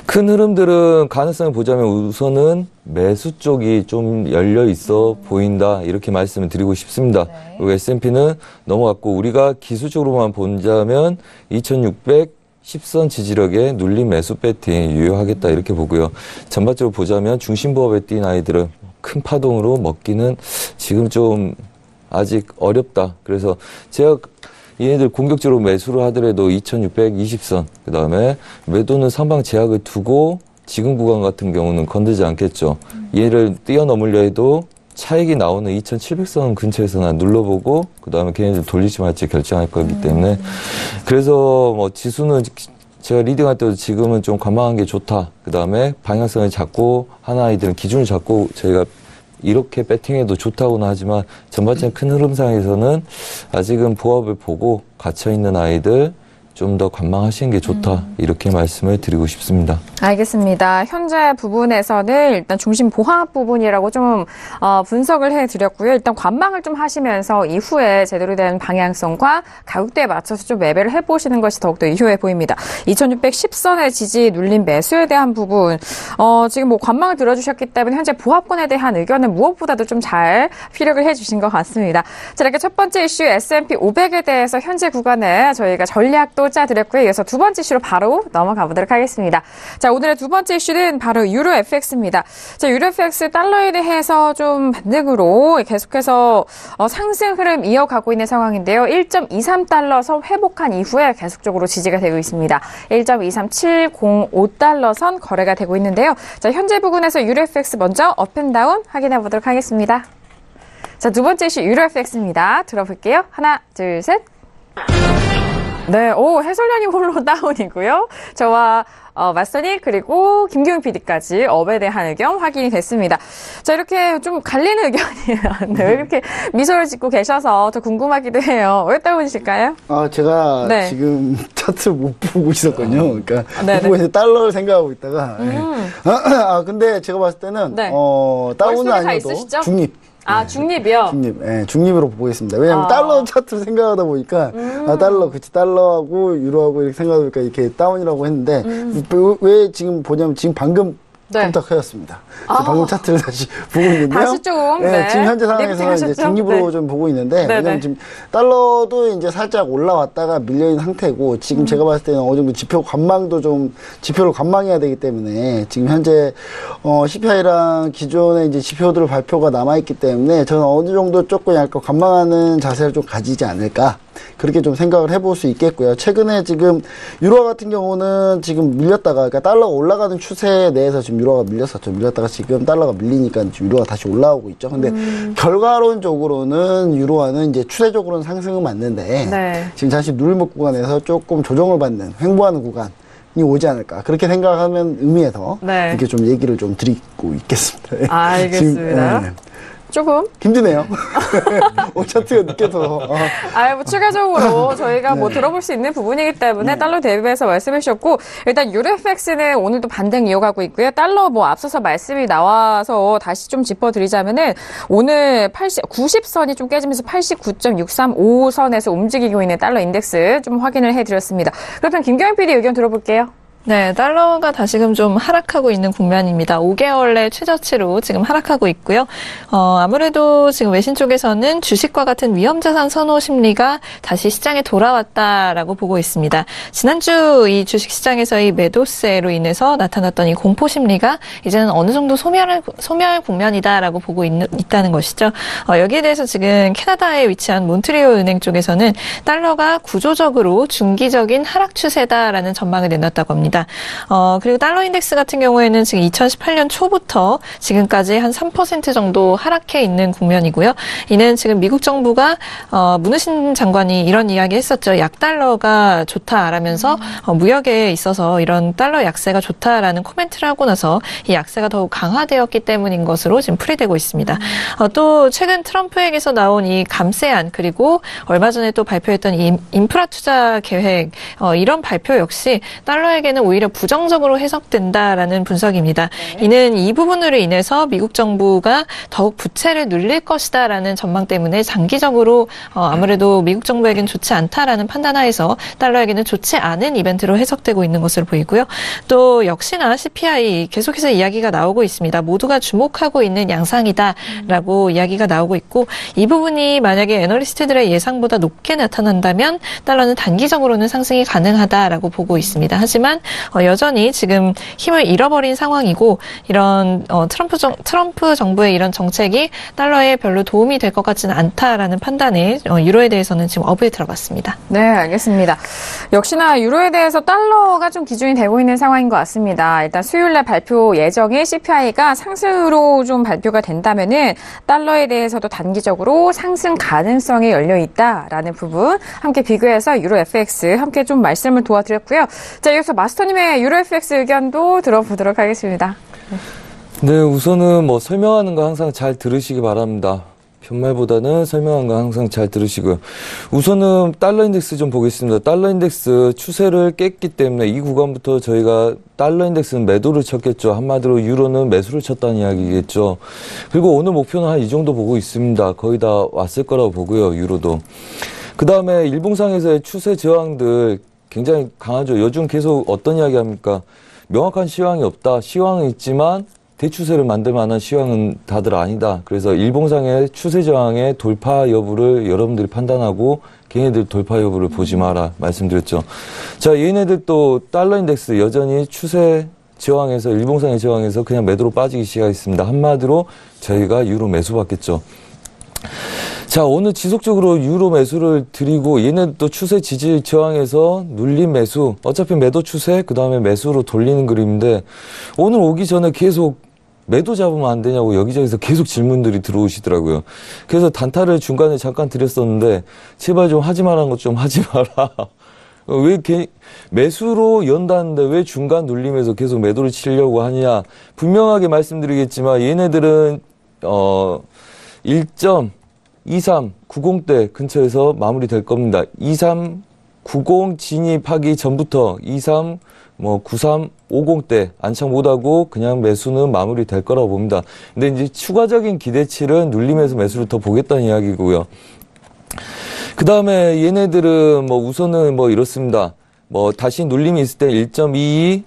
큰 흐름들은 가능성을 보자면 우선은 매수 쪽이 좀 열려 있어 보인다. 이렇게 말씀을 드리고 싶습니다. 그리고 S&P는 넘어갔고 우리가 기술적으로만 본다면 2610선 지지력에 눌림 매수 배팅 유효하겠다 이렇게 보고요. 전반적으로 보자면 중심부업에 뛴 아이들은 큰 파동으로 먹기는 지금 좀 아직 어렵다. 그래서 제가 얘네들 공격적으로 매수를 하더라도 2620선, 그 다음에 매도는 상방 제약을 두고 지금 구간 같은 경우는 건들지 않겠죠. 얘를 뛰어넘으려 해도 차익이 나오는 2700선 근처에서나 눌러보고 그 다음에 걔네들 돌리지 말지 결정할 거기 때문에 그래서 뭐 지수는 제가 리딩할 때도 지금은 좀 관망한 게 좋다. 그 다음에 방향성을 잡고 하나 아이들은 기준을 잡고 저희가 이렇게 배팅해도 좋다고는 하지만 전반적인 큰 흐름상에서는 아직은 보합을 보고 갇혀있는 아이들 좀 더 관망하시는 게 좋다. 이렇게 말씀을 드리고 싶습니다. 알겠습니다. 현재 부분에서는 일단 중심 보합 부분이라고 좀 분석을 해드렸고요. 일단 관망을 좀 하시면서 이후에 제대로 된 방향성과 가격대에 맞춰서 좀 매매를 해보시는 것이 더욱더 유효해 보입니다. 2610선의 지지 눌림 매수에 대한 부분 지금 뭐 관망을 들어주셨기 때문에 현재 보합권에 대한 의견은 무엇보다도 좀 잘 피력을 해주신 것 같습니다. 자, 이렇게 첫 번째 이슈 S&P 500에 대해서 현재 구간에 저희가 전략도 짜드렸고요. 이어서 두 번째 이슈로 바로 넘어가 보도록 하겠습니다. 자, 오늘의 두 번째 이슈는 바로 유로 FX입니다. 자, 유로 FX 달러에 대해서 좀 반등으로 계속해서 상승 흐름 이어가고 있는 상황인데요. 1.23달러 선 회복한 이후에 계속적으로 지지가 되고 있습니다. 1.23705달러 선 거래가 되고 있는데요. 자, 현재 부근에서 유로 FX 먼저 업앤다운 확인해 보도록 하겠습니다. 자, 두 번째 이슈 유로 FX입니다. 들어볼게요. 하나, 둘, 셋. 네, 해설위원님 홀로 다운이고요. 저와 마스터님 그리고 김기용 PD까지 업에 대한 의견 확인이 됐습니다. 자, 이렇게 좀 갈리는 의견이에요. 네, 왜 이렇게 미소를 짓고 계셔서 더 궁금하기도 해요. 왜 다운이실까요? 제가 네. 지금 차트 못 보고 있었거든요. 그러니까 못 보고 있는데 달러를 생각하고 있다가. 근데 제가 봤을 때는 네. 다운은 아니어도 중립. 중립이요? 중립으로 보고 있습니다. 왜냐면 달러 차트를 생각하다 보니까, 달러하고 유로하고 이렇게 생각하다 보니까 이렇게 다운이라고 했는데, 왜 지금 보냐면 지금 방금 컴퓨터였습니다. 방금 차트를 다시 보고 있는데요. 다시 좀, 지금 현재 상황에서 이제 중립으로 좀 보고 있는데, 왜냐면 지금 달러도 이제 살짝 올라왔다가 밀려있는 상태고, 지금 제가 봤을 때는 어느 정도 지표를 관망해야 되기 때문에, 지금 현재, CPI랑 기존의 이제 지표들 발표가 남아있기 때문에, 저는 어느 정도 조금 약간 관망하는 자세를 좀 가지지 않을까. 그렇게 좀 생각을 해볼 수 있겠고요. 최근에 지금 유로 같은 경우는 지금 밀렸다가, 그러니까 달러가 올라가는 추세 내에서 지금 유로가 밀렸었죠. 밀렸다가 지금 달러가 밀리니까 지금 유로가 다시 올라오고 있죠. 근데 결과론적으로는 유로화는 이제 추세적으로는 상승은 맞는데 지금 다시 누를목 구간에서 조금 조정을 받는, 횡보하는 구간이 오지 않을까. 그렇게 생각하면 의미에서 이렇게 좀 얘기를 좀 드리고 있겠습니다. 알겠습니다. 지금, 조금 힘드네요. 차트가 느껴서. 추가적으로 저희가 들어볼 수 있는 부분이기 때문에 달러 대비해서 말씀해 주셨고, 일단 유로 FX는 오늘도 반등 이어가고 있고요. 달러 앞서서 말씀이 나와서 다시 좀 짚어드리자면은 오늘 90선이 좀 깨지면서 89.635선에서 움직이고 있는 달러 인덱스 좀 확인을 해드렸습니다. 그렇다면 김경영 PD 의견 들어볼게요. 네, 달러가 다시금 좀 하락하고 있는 국면입니다. 5개월 내 최저치로 지금 하락하고 있고요. 아무래도 지금 외신 쪽에서는 주식과 같은 위험자산 선호 심리가 다시 시장에 돌아왔다라고 보고 있습니다. 지난주 이 주식시장에서의 매도세로 인해서 나타났던 이 공포 심리가 이제는 어느 정도 소멸 국면이다라고 보고 있다는 것이죠. 여기에 대해서 지금 캐나다에 위치한 몬트리올 은행 쪽에서는 달러가 구조적으로 중기적인 하락 추세다라는 전망을 내놨다고 합니다. 있습니다. 그리고 달러 인덱스 같은 경우에는 지금 2018년 초부터 지금까지 한 3% 정도 하락해 있는 국면이고요. 이는 지금 미국 정부가 문우신 장관이 이런 이야기 했었죠. 약달러가 좋다라면서 무역에 있어서 이런 달러 약세가 좋다라는 코멘트를 하고 나서 이 약세가 더욱 강화되었기 때문인 것으로 지금 풀이되고 있습니다. 또 최근 트럼프에게서 나온 이 감세안 그리고 얼마 전에 또 발표했던 이 인프라 투자 계획 이런 발표 역시 달러에게는 오히려 부정적으로 해석된다라는 분석입니다. 이는 이 부분으로 인해서 미국 정부가 더욱 부채를 늘릴 것이다라는 전망 때문에 장기적으로 아무래도 미국 정부에게는 좋지 않다라는 판단하에서 달러에게는 좋지 않은 이벤트로 해석되고 있는 것으로 보이고요. 또 역시나 CPI 계속해서 이야기가 나오고 있습니다. 모두가 주목하고 있는 양상이다라고 이야기가 나오고 있고 이 부분이 만약에 애널리스트들의 예상보다 높게 나타난다면 달러는 단기적으로는 상승이 가능하다라고 보고 있습니다. 하지만 여전히 지금 힘을 잃어버린 상황이고 이런 트럼프 정부의 이런 정책이 달러에 별로 도움이 될 것 같지는 않다라는 판단에 유로에 대해서는 지금 업을 들어갔습니다. 네, 알겠습니다. 역시나 유로에 대해서 달러가 좀 기준이 되고 있는 상황인 것 같습니다. 일단 수요일날 발표 예정인 CPI가 상승으로 좀 발표가 된다면은 달러에 대해서도 단기적으로 상승 가능성이 열려 있다라는 부분 함께 비교해서 유로 FX 함께 좀 말씀을 도와드렸고요. 자, 이어서 마스터님의 유로 FX 의견도 들어보도록 하겠습니다. 네, 우선은 뭐 설명하는 거 항상 잘 들으시기 바랍니다. 편말보다는 설명한 거 항상 잘 들으시고요. 우선은 달러 인덱스 좀 보겠습니다. 달러 인덱스 추세를 깼기 때문에 이 구간부터 저희가 달러 인덱스는 매도를 쳤겠죠. 한마디로 유로는 매수를 쳤다는 이야기겠죠. 그리고 오늘 목표는 한 이 정도 보고 있습니다. 거의 다 왔을 거라고 보고요. 유로도. 그 다음에 일봉상에서의 추세 저항들 굉장히 강하죠. 요즘 계속 어떤 이야기 합니까? 명확한 시황이 없다. 시황은 있지만 대추세를 만들 만한 시황은 다들 아니다. 그래서 일봉상의 추세 저항의 돌파 여부를 여러분들이 판단하고 걔네들 돌파 여부를 보지 마라 말씀드렸죠. 자, 얘네들 또 달러 인덱스 여전히 추세 저항에서 일봉상의 저항에서 그냥 매도로 빠지기 시작했습니다. 한마디로 저희가 유로 매수 받겠죠. 자, 오늘 지속적으로 유로 매수를 드리고 얘는 또 추세 지지 저항에서 눌린 매수, 어차피 매도 추세 그 다음에 매수로 돌리는 그림인데 오늘 오기 전에 계속 매도 잡으면 안 되냐고 여기저기서 계속 질문들이 들어오시더라고요. 그래서 단타를 중간에 잠깐 드렸었는데 제발 좀 하지 말라는 것 좀 하지 마라. 왜 매수로 연다는데 왜 중간 눌림에서 계속 매도를 치려고 하냐. 분명하게 말씀드리겠지만 얘네들은 1.2390대 근처에서 마무리될 겁니다. 2390 진입하기 전부터 9350대 안착 못하고 그냥 매수는 마무리될 거라고 봅니다. 근데 이제 추가적인 기대치는 눌림에서 매수를 더 보겠다는 이야기고요. 그 다음에 얘네들은 뭐 우선은 뭐 이렇습니다. 뭐 다시 눌림이 있을 때 1.22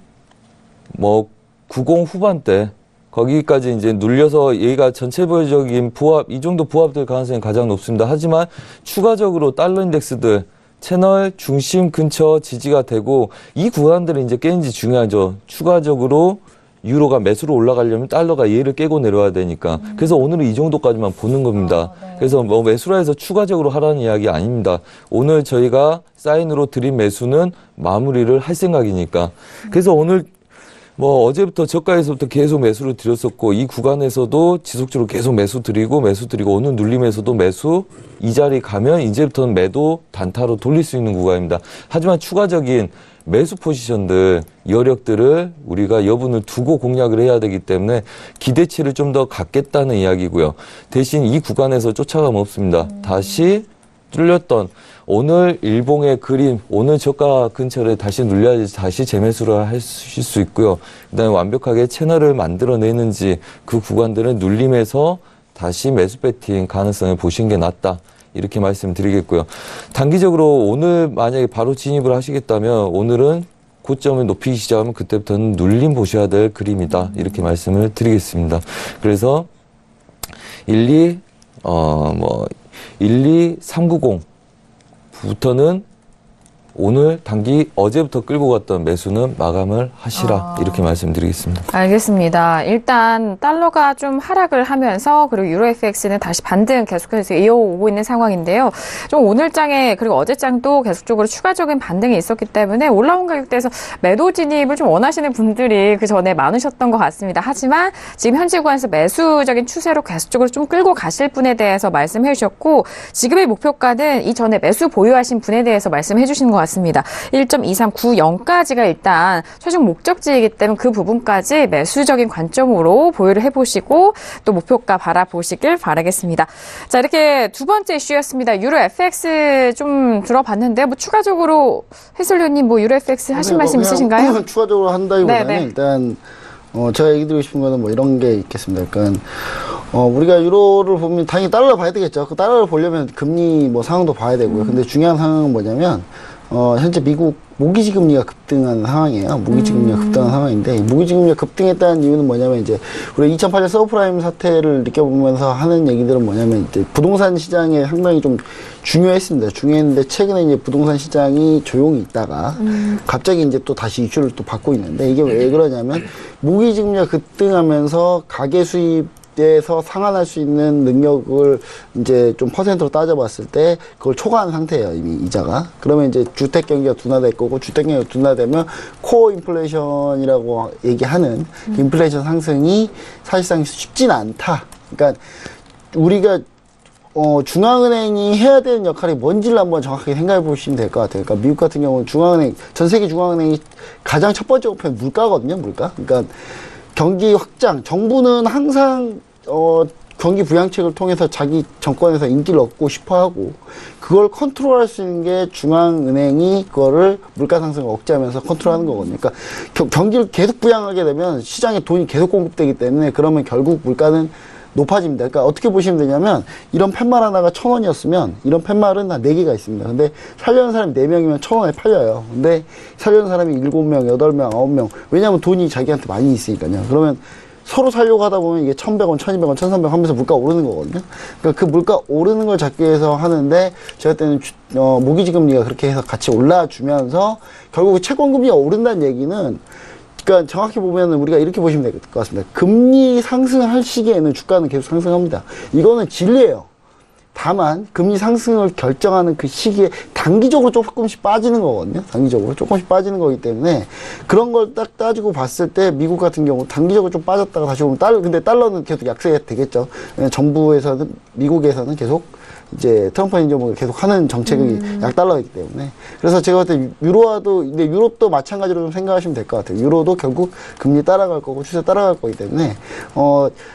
뭐 90 후반대 거기까지 이제 눌려서 얘가 전체적인 부합, 이 정도 부합될 가능성이 가장 높습니다. 하지만 추가적으로 달러 인덱스들 채널 중심 근처 지지가 되고 이 구간들은 이제 깨는지 중요하죠. 추가적으로 유로가 매수로 올라가려면 달러가 얘를 깨고 내려와야 되니까. 그래서 오늘은 이 정도까지만 보는 겁니다. 그래서 뭐 매수라 해서 추가적으로 하라는 이야기 아닙니다. 오늘 저희가 사인으로 드린 매수는 마무리를 할 생각이니까. 그래서 오늘 뭐 어제부터 저가에서부터 계속 매수를 드렸었고 이 구간에서도 지속적으로 계속 매수 드리고 오늘 눌림에서도 매수 이 자리 가면 이제부터는 매도 단타로 돌릴 수 있는 구간입니다. 하지만 추가적인 매수 포지션들 여력들을 우리가 여분을 두고 공략을 해야 되기 때문에 기대치를 좀 더 갖겠다는 이야기고요. 대신 이 구간에서 쫓아가면 없습니다. 다시 뚫렸던 오늘 일봉의 그림, 오늘 저가 근처를 다시 눌려야지 다시 재매수를 하실 수 있고요. 그다음에 완벽하게 채널을 만들어내는지 그 구간들은 눌림에서 다시 매수 배팅 가능성을 보시는 게 낫다. 이렇게 말씀드리겠고요. 단기적으로 오늘 만약에 바로 진입을 하시겠다면 오늘은 고점을 높이기 시작하면 그때부터는 눌림 보셔야 될 그림이다. 이렇게 말씀을 드리겠습니다. 그래서 12390 부터는 오늘 어제부터 끌고 갔던 매수는 마감을 하시라 이렇게 말씀드리겠습니다. 알겠습니다. 일단 달러가 좀 하락을 하면서 그리고 유로 FX는 다시 반등 계속해서 이어오고 있는 상황인데요. 좀 오늘장에 그리고 어제장도 계속적으로 추가적인 반등이 있었기 때문에 올라온 가격대에서 매도 진입을 좀 원하시는 분들이 그 전에 많으셨던 것 같습니다. 하지만 지금 현재 구간에서 매수적인 추세로 계속적으로 좀 끌고 가실 분에 대해서 말씀해 주셨고 지금의 목표가는 이전에 매수 보유하신 분에 대해서 말씀해 주신 것 같습니다. 1.2390까지가 일단 최종 목적지이기 때문에 그 부분까지 매수적인 관점으로 보유를 해보시고 또 목표가 바라보시길 바라겠습니다. 자, 이렇게 두 번째 이슈였습니다. 유로 FX 좀 들어봤는데 뭐 추가적으로 해설위원님 뭐 유로 FX 하신 말씀 있으신가요? 추가적으로 한다기보다는 네네. 일단 제가 얘기 드리고 싶은 거는 뭐 이런 게 있겠습니다. 그러니까 우리가 유로를 보면 당연히 달러 봐야 되겠죠. 그 달러를 보려면 금리 뭐 상황도 봐야 되고요. 근데 중요한 상황은 뭐냐면 현재 미국 모기지 금리가 급등한 상황이에요. 모기지 금리가 급등한 상황인데, 모기지 금리가 급등했다는 이유는 뭐냐면, 이제, 우리 2008년 서브프라임 사태를 느껴보면서 하는 얘기들은 뭐냐면, 이제 부동산 시장에 상당히 좀 중요했습니다. 중요했는데, 최근에 이제 부동산 시장이 조용히 있다가, 갑자기 이제 또 다시 이슈를 또 받고 있는데, 이게 왜 그러냐면, 모기지 금리가 급등하면서 가계 수입 에서 상환할 수 있는 능력을 이제 좀 퍼센트로 따져봤을 때 그걸 초과한 상태예요, 이미 이자가. 그러면 이제 주택 경기가 둔화될 거고, 주택 경기가 둔화되면 코어 인플레이션이라고 얘기하는 인플레이션 상승이 사실상 쉽지는 않다. 그러니까 우리가 중앙은행이 해야 되는 역할이 뭔지를 한번 정확하게 생각해 보시면 될 것 같아요. 그러니까 미국 같은 경우는 중앙은행, 전 세계 중앙은행이 가장 첫 번째 목표는 물가거든요, 물가. 그러니까 경기 확장, 정부는 항상 경기 부양책을 통해서 자기 정권에서 인기를 얻고 싶어 하고, 그걸 컨트롤할 수 있는 게 중앙은행이 그거를 물가 상승을 억제하면서 컨트롤하는 거거든요. 그러니까 경기를 계속 부양하게 되면 시장에 돈이 계속 공급되기 때문에, 그러면 결국 물가는 높아집니다. 그러니까 어떻게 보시면 되냐면, 이런 팻말 하나가 1,000원이었으면 이런 팻말은 한 4개가 있습니다. 근데 살려는 사람이 4명이면 1,000원에 팔려요. 근데 살려는 사람이 7명, 8명, 9명. 왜냐하면 돈이 자기한테 많이 있으니까요. 그러면 서로 살려고 하다 보면 이게 1,100원, 1,200원, 1,300원 하면서 물가 오르는 거거든요. 그러니까 그 물가 오르는 걸 잡기 위해서 하는데, 제가 때는 모기지 금리가 그렇게 해서 같이 올라주면서 결국 채권금리가 오른다는 얘기는, 그러니까 정확히 보면 우리가 이렇게 보시면 될 것 같습니다. 금리 상승할 시기에는 주가는 계속 상승합니다. 이거는 진리예요. 다만 금리 상승을 결정하는 그 시기에 단기적으로 조금씩 빠지는 거거든요. 단기적으로 조금씩 빠지는 거기 때문에, 그런 걸 딱 따지고 봤을 때 미국 같은 경우 단기적으로 좀 빠졌다가 다시 오면 근데 달러는 계속 약세가 되겠죠. 정부에서는, 미국에서는 계속 이제 트럼프 행정부가 계속 하는 정책이 약달러이기 때문에. 그래서 제가 볼 때 유로와도, 근데 유럽도 마찬가지로 좀 생각하시면 될 것 같아요. 유로도 결국 금리 따라갈 거고 추세 따라갈 거기 때문에,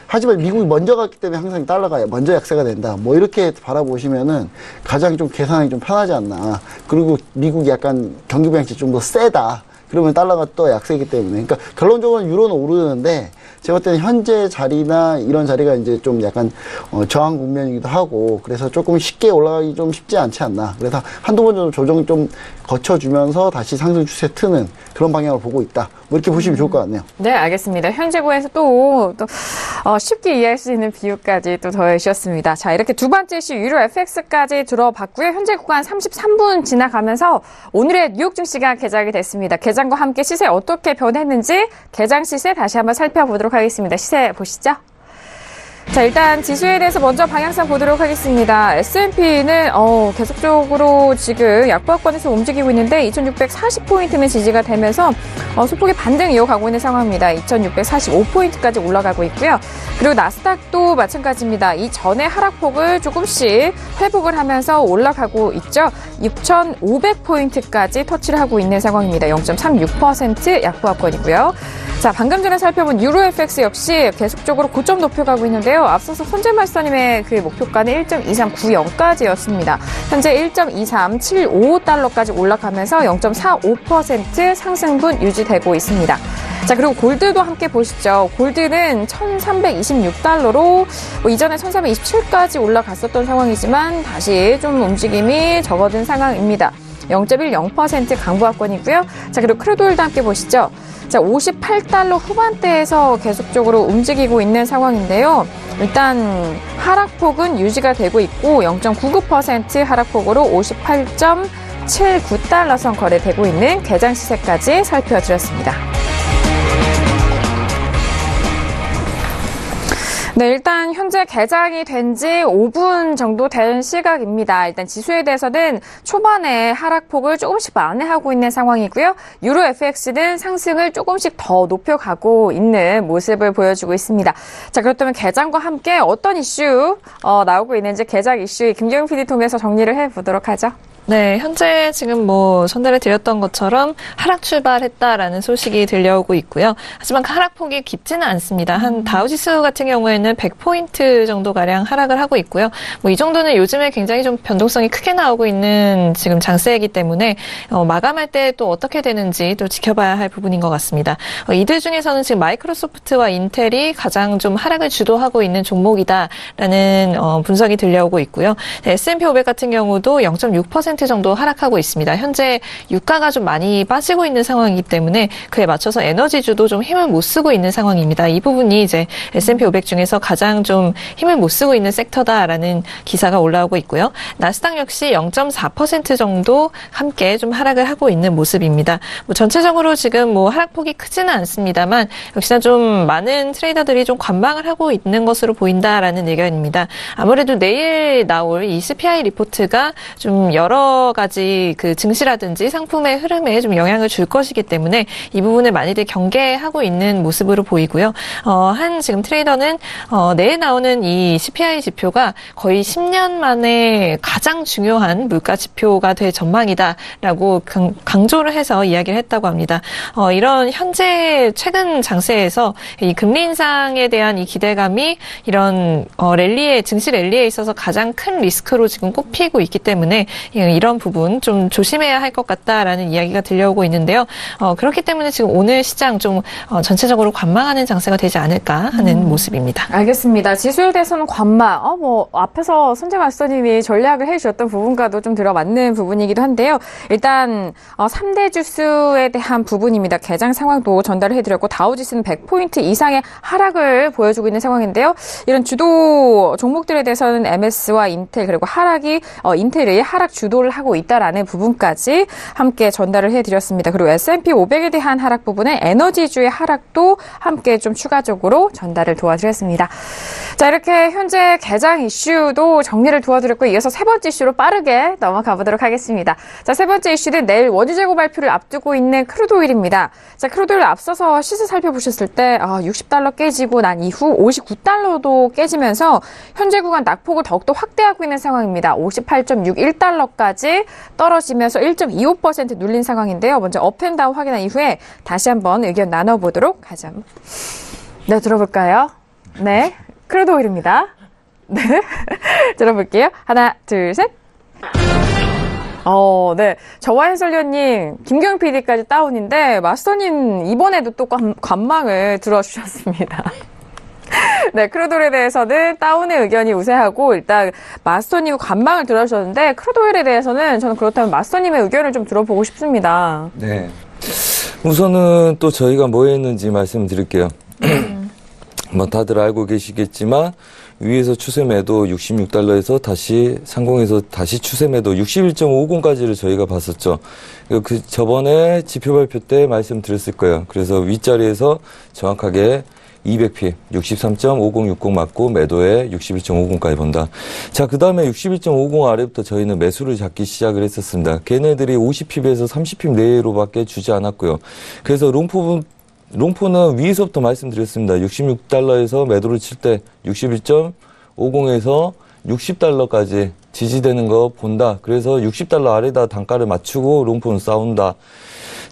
하지만 미국이 먼저 갔기 때문에 항상 달러가 먼저 약세가 된다, 뭐 이렇게 바라보시면은 가장 좀 계산하기 좀 편하지 않나. 그리고 미국이 약간 경기 부양책이 좀 더 세다, 그러면 달러가 또 약세이기 때문에. 그러니까 결론적으로 유로는 오르는데, 제가 볼 때는 현재 자리나 이런 자리가 이제 좀 약간 저항 국면이기도 하고, 그래서 조금 쉽게 올라가기 좀 쉽지 않지 않나. 그래서 한두 번 정도 조정 좀 거쳐주면서 다시 상승 추세 트는 그런 방향을 보고 있다, 뭐 이렇게 보시면 좋을 것 같네요. 네, 알겠습니다. 현재 구에서 또 쉽게 이해할 수 있는 비유까지 또 더해주셨습니다. 자, 이렇게 두 번째 이슈 유로 FX까지 들어봤고요. 현재 구간 33분 지나가면서 오늘의 뉴욕 증시가 개장이 됐습니다. 개장과 함께 시세 어떻게 변했는지 개장 시세 다시 한번 살펴보도록 하겠습니다. 시세 보시죠. 자, 일단 지수에 대해서 먼저 방향성 보도록 하겠습니다. S&P는 계속적으로 지금 약보합권에서 움직이고 있는데 2640포인트면 지지가 되면서 소폭의 반등 이어가고 있는 상황입니다. 2645포인트까지 올라가고 있고요. 그리고 나스닥도 마찬가지입니다. 이 전에 하락폭을 조금씩 회복을 하면서 올라가고 있죠. 6500포인트까지 터치를 하고 있는 상황입니다. 0.36% 약보합권이고요. 자, 방금 전에 살펴본 유로 FX 역시 계속적으로 고점 높여가고 있는데요. 앞서서 손재말사님의 그 목표가는 1.2390까지였습니다. 현재 1.2375달러까지 올라가면서 0.45% 상승분 유지되고 있습니다. 자, 그리고 골드도 함께 보시죠. 골드는 1326달러로 이전에 1327까지 올라갔었던 상황이지만 다시 좀 움직임이 적어진 상황입니다. 0.10% 강보합권이고요. 자, 그리고 크루드오일도 함께 보시죠. 자, 58달러 후반대에서 계속적으로 움직이고 있는 상황인데요. 일단 하락폭은 유지가 되고 있고 0.99% 하락폭으로 79달러 선 거래되고 있는 개장 시세까지 살펴드렸습니다. 네, 일단 현재 개장이 된 지 5분 정도 된 시각입니다. 일단 지수에 대해서는 초반에 하락폭을 조금씩 만회하고 있는 상황이고요. 유로 FX는 상승을 조금씩 더 높여가고 있는 모습을 보여주고 있습니다. 자, 그렇다면 개장과 함께 어떤 이슈 나오고 있는지 개장 이슈 김경영 PD 통해서 정리를 해보도록 하죠. 네, 현재 지금 전달해 드렸던 것처럼 하락 출발했다라는 소식이 들려오고 있고요. 하지만 하락폭이 깊지는 않습니다. 한 다우지수 같은 경우에는 100포인트 정도 가량 하락을 하고 있고요. 이 정도는 요즘에 굉장히 좀 변동성이 크게 나오고 있는 지금 장세이기 때문에 마감할 때 또 어떻게 되는지 또 지켜봐야 할 부분인 것 같습니다. 이들 중에서는 지금 마이크로소프트와 인텔이 가장 좀 하락을 주도하고 있는 종목이다라는 분석이 들려오고 있고요. S&P 500 같은 경우도 0.6% 정도 하락하고 있습니다. 현재 유가가 좀 많이 빠지고 있는 상황이기 때문에 그에 맞춰서 에너지주도 좀 힘을 못 쓰고 있는 상황입니다. 이 부분이 이제 S&P 500 중에서 가장 좀 힘을 못 쓰고 있는 섹터다라는 기사가 올라오고 있고요. 나스닥 역시 0.4% 정도 함께 좀 하락을 하고 있는 모습입니다. 전체적으로 지금 하락폭이 크지는 않습니다만 역시나 좀 많은 트레이더들이 좀 관망을 하고 있는 것으로 보인다라는 의견입니다. 아무래도 내일 나올 이 CPI 리포트가 좀 여러 가지 그 증시라든지 상품의 흐름에 좀 영향을 줄 것이기 때문에 이 부분을 많이들 경계하고 있는 모습으로 보이고요. 한 지금 트레이더는 내일 나오는 이 CPI 지표가 거의 10년 만에 가장 중요한 물가 지표가 될 전망이다라고 강조를 해서 이야기를 했다고 합니다. 이런 현재 최근 장세에서 이 금리 인상에 대한 이 기대감이 이런 증시 랠리에 있어서 가장 큰 리스크로 지금 꼽히고 있기 때문에 이런 부분 좀 조심해야 할 것 같다라는 이야기가 들려오고 있는데요. 그렇기 때문에 지금 오늘 시장 좀 전체적으로 관망하는 장세가 되지 않을까 하는 모습입니다. 알겠습니다. 지수에 대해서는 관망. 앞에서 손재관 아스터님이 전략을 해주셨던 부분과도 좀 들어맞는 부분이기도 한데요. 일단 3대 지수에 대한 부분입니다. 개장 상황도 전달을 해드렸고 다우지수는 100포인트 이상의 하락을 보여주고 있는 상황인데요. 이런 주도 종목들에 대해서는 MS와 인텔 그리고 인텔이 하락 주도를 하고 있다라는 부분까지 함께 전달을 해드렸습니다. 그리고 S&P 500에 대한 하락 부분에 에너지주의 하락도 함께 좀 추가적으로 전달을 도와드렸습니다. 자, 이렇게 현재 개장 이슈도 정리를 도와드렸고 이어서 세 번째 이슈로 빠르게 넘어가 보도록 하겠습니다. 자, 세 번째 이슈는 내일 원유 재고 발표를 앞두고 있는 크루드오일입니다. 자, 크루드오일 앞서서 시세 살펴보셨을 때 60달러 깨지고 난 이후 59달러도 깨지면서 현재 구간 낙폭을 더욱더 확대하고 있는 상황입니다. 58.61달러까지 떨어지면서 1.25% 눌린 상황인데요. 먼저 업앤다운 확인한 이후에 다시 한번 의견 나눠보도록 하죠. 네, 들어볼까요? 네, 크루드오일입니다. 네, 들어볼게요. 하나, 둘, 셋. 네. 저와 해설위원님, 김경영 PD까지 다운인데, 마스터님 이번에도 또 관망을 들어주셨습니다. 네, 크루드오일에 대해서는 다운의 의견이 우세하고 일단 마스터님 관망을 들어주셨는데 크루드오일에 대해서는 저는 그렇다면 마스터님의 의견을 좀 들어보고 싶습니다. 네. 우선은 또 저희가 뭐 했는지 말씀드릴게요. 다들 알고 계시겠지만 위에서 추세 매도 66달러에서 다시 상공에서 다시 추세 매도 61.50까지를 저희가 봤었죠. 저번에 지표 발표 때 말씀드렸을 거예요. 그래서 윗자리에서 정확하게 200핍, 63.5060 맞고 매도에 61.50까지 본다. 자, 그 다음에 61.50 아래부터 저희는 매수를 잡기 시작을 했었습니다. 걔네들이 50핍에서 30핍 내로밖에 주지 않았고요. 그래서 롱포는 위에서부터 말씀드렸습니다. 66달러에서 매도를 칠 때 61.50에서 60달러까지 지지되는 거 본다. 그래서 60달러 아래다 단가를 맞추고 롱포는 싸운다.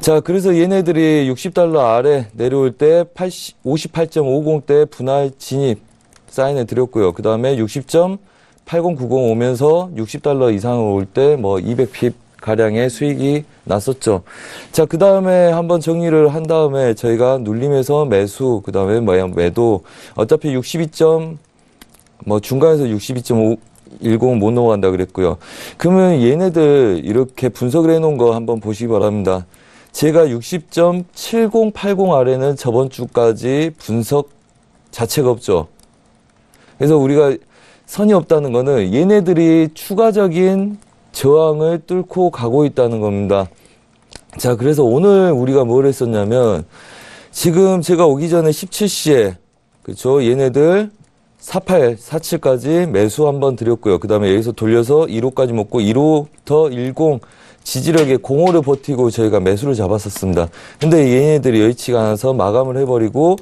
자, 그래서 얘네들이 60달러 아래 내려올 때 58.50대 분할 진입 사인을 드렸고요. 그 다음에 60.8090 오면서 60달러 이상으로 올 때 200핍 가량의 수익이 났었죠. 자, 그 다음에 한번 정리를 한 다음에 저희가 눌림에서 매수, 그 다음에 매도, 어차피 62.중간에서 62.10 못 넘어간다 그랬고요. 그러면 얘네들 이렇게 분석을 해놓은 거 한번 보시기 바랍니다. 제가 60.7080 아래는 저번 주까지 분석 자체가 없죠. 그래서 우리가 선이 없다는 거는 얘네들이 추가적인 저항을 뚫고 가고 있다는 겁니다. 자, 그래서 오늘 우리가 뭘 했었냐면 지금 제가 오기 전에 17시에 그렇죠? 얘네들 48, 47까지 매수 한번 드렸고요. 그 다음에 여기서 돌려서 1호까지 먹고 1호부터 10 지지력에 0호를 버티고 저희가 매수를 잡았었습니다. 근데 얘네들이 여의치가 않아서 마감을 해버리고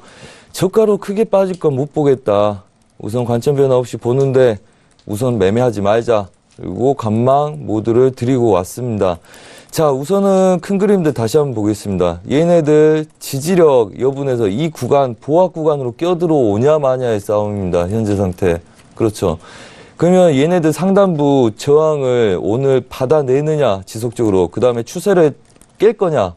저가로 크게 빠질 건 못 보겠다. 우선 관점 변화 없이 보는데 우선 매매하지 말자. 그리고 관망 모드를 드리고 왔습니다. 자, 우선은 큰 그림들 다시 한번 보겠습니다. 얘네들 지지력 여분에서 이 구간, 보합 구간으로 껴들어오냐 마냐의 싸움입니다. 현재 상태. 그렇죠. 그러면 얘네들 상단부 저항을 오늘 받아내느냐, 지속적으로. 그 다음에 추세를 깰 거냐.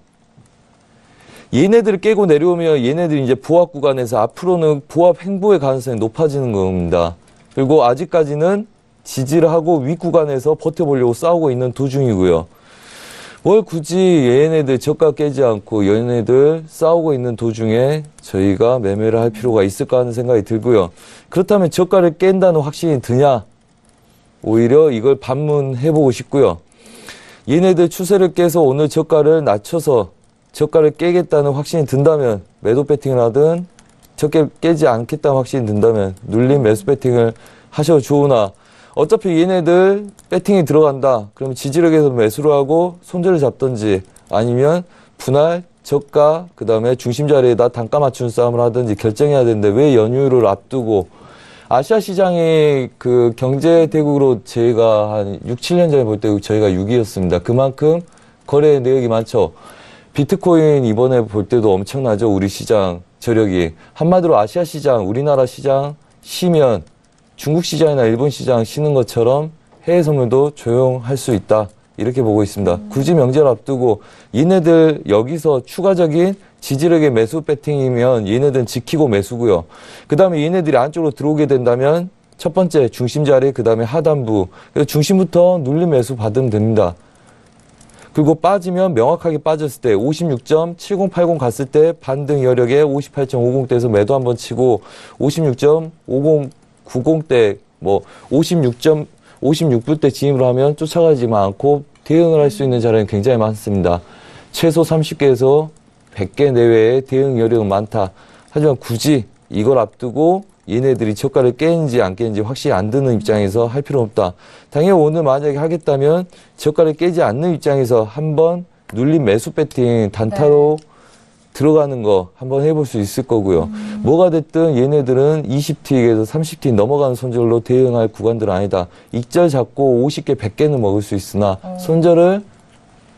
얘네들을 깨고 내려오면 얘네들이 이제 보합 구간에서 앞으로는 보합 행보의 가능성이 높아지는 겁니다. 그리고 아직까지는 지지를 하고 윗구간에서 버텨보려고 싸우고 있는 도중이고요. 뭘 굳이 얘네들 저가 깨지 않고 얘네들 싸우고 있는 도중에 저희가 매매를 할 필요가 있을까 하는 생각이 들고요. 그렇다면 저가를 깬다는 확신이 드냐? 오히려 이걸 반문해보고 싶고요. 얘네들 추세를 깨서 오늘 저가를 낮춰서 저가를 깨겠다는 확신이 든다면 매도 배팅을 하든 저가 깨지 않겠다는 확신이 든다면 눌린 매수 배팅을 하셔도 좋으나 어차피 얘네들 배팅이 들어간다. 그러면 지지력에서 매수를 하고 손절을 잡든지 아니면 분할, 저가, 그 다음에 중심 자리에다 단가 맞추는 싸움을 하든지 결정해야 되는데 왜 연휴를 앞두고 아시아 시장이 그 경제 대국으로 저희가 한 6, 7년 전에 볼 때 저희가 6위였습니다. 그만큼 거래 내역이 많죠. 비트코인 이번에 볼 때도 엄청나죠. 우리 시장 저력이. 한마디로 아시아 시장, 우리나라 시장 쉬면 중국 시장이나 일본 시장 쉬는 것처럼 해외 선물도 조용할 수 있다. 이렇게 보고 있습니다. 굳이 명절 앞두고 얘네들 여기서 추가적인 지지력의 매수 배팅이면 얘네들은 지키고 매수고요. 그 다음에 얘네들이 안쪽으로 들어오게 된다면 첫 번째 중심 자리, 그 다음에 하단부. 그래서 중심부터 눌린 매수 받으면 됩니다. 그리고 빠지면 명확하게 빠졌을 때 56.7080 갔을 때 반등 여력에 58.50대에서 매도 한번 치고 56.5090대 뭐 56불 때 진입을 하면 쫓아가지만 않고 대응을 할 수 있는 자리는 굉장히 많습니다. 최소 30개에서 100개 내외의 대응 여력은 많다. 하지만 굳이 이걸 앞두고 얘네들이 저가를 깨는지 안 깨는지 확실히 안 드는 입장에서 할 필요 없다. 당연히 오늘 만약에 하겠다면 저가를 깨지 않는 입장에서 한번 눌린 매수 배팅 단타로 들어가는 거 한번 해볼 수 있을 거고요. 뭐가 됐든 얘네들은 20T에서 30T 넘어가는 손절로 대응할 구간들은 아니다. 익절 잡고 50개, 100개는 먹을 수 있으나 손절을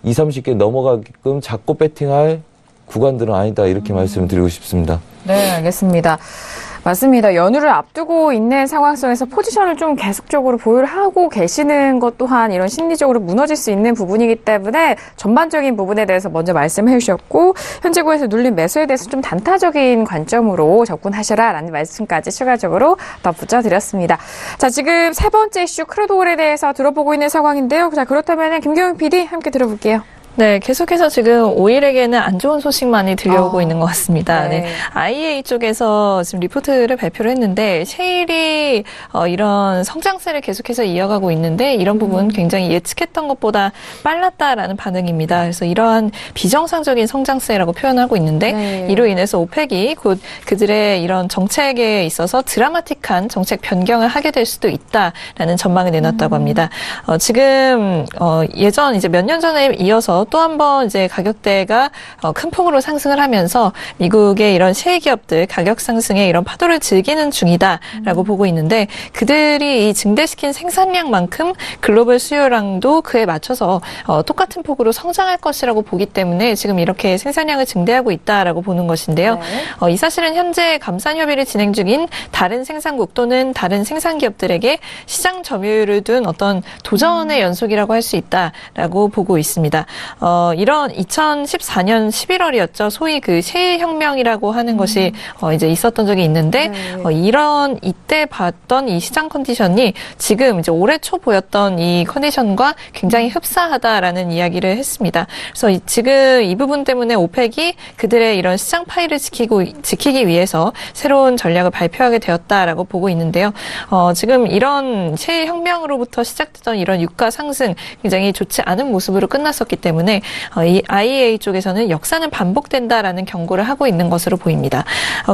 20, 30개 넘어가게끔 잡고 배팅할 구간들은 아니다. 이렇게 말씀을 드리고 싶습니다. 네, 알겠습니다. 맞습니다. 연휴를 앞두고 있는 상황 속에서 포지션을 좀 계속적으로 보유를 하고 계시는 것 또한 이런 심리적으로 무너질 수 있는 부분이기 때문에 전반적인 부분에 대해서 먼저 말씀해 주셨고 현재고에서 눌린 매수에 대해서 좀 단타적인 관점으로 접근하셔라라는 말씀까지 추가적으로 덧붙여 드렸습니다. 자, 지금 세 번째 이슈 크루드오일에 대해서 들어보고 있는 상황인데요. 자, 그렇다면 김경윤 PD 함께 들어볼게요. 네, 계속해서 지금 오일에게는 안 좋은 소식만이 들려오고 있는 것 같습니다. 네. 네, IEA 쪽에서 지금 리포트를 발표를 했는데 셰일이 이런 성장세를 계속해서 이어가고 있는데 이런 부분 굉장히 예측했던 것보다 빨랐다라는 반응입니다. 그래서 이러한 비정상적인 성장세라고 표현하고 있는데 이로 인해서 오펙이 곧 그들의 이런 정책에 있어서 드라마틱한 정책 변경을 하게 될 수도 있다라는 전망을 내놨다고 합니다. 지금 예전 이제 몇 년 전에 이어서 또 한 번 이제 가격대가 큰 폭으로 상승을 하면서 미국의 이런 셰일 기업들 가격 상승에 이런 파도를 즐기는 중이다라고 보고 있는데 그들이 이 증대시킨 생산량만큼 글로벌 수요량도 그에 맞춰서 똑같은 폭으로 성장할 것이라고 보기 때문에 지금 이렇게 생산량을 증대하고 있다라고 보는 것인데요. 이 사실은 현재 감산 협의를 진행 중인 다른 생산국 또는 다른 생산 기업들에게 시장 점유율을 둔 어떤 도전의 연속이라고 할 수 있다라고 보고 있습니다. 이런 2014년 11월이었죠. 소위 그 셰일 혁명이라고 하는 것이 이제 있었던 적이 있는데 이때 봤던 이 시장 컨디션이 지금 이제 올해 초 보였던 이 컨디션과 굉장히 흡사하다라는 이야기를 했습니다. 그래서 지금 이 부분 때문에 오펙이 그들의 이런 시장 파이를 지키기 위해서 새로운 전략을 발표하게 되었다라고 보고 있는데요. 지금 이런 셰일 혁명으로부터 시작됐던 이런 유가 상승 굉장히 좋지 않은 모습으로 끝났었기 때문에 이 IEA 쪽에서는 역사는 반복된다라는 경고를 하고 있는 것으로 보입니다.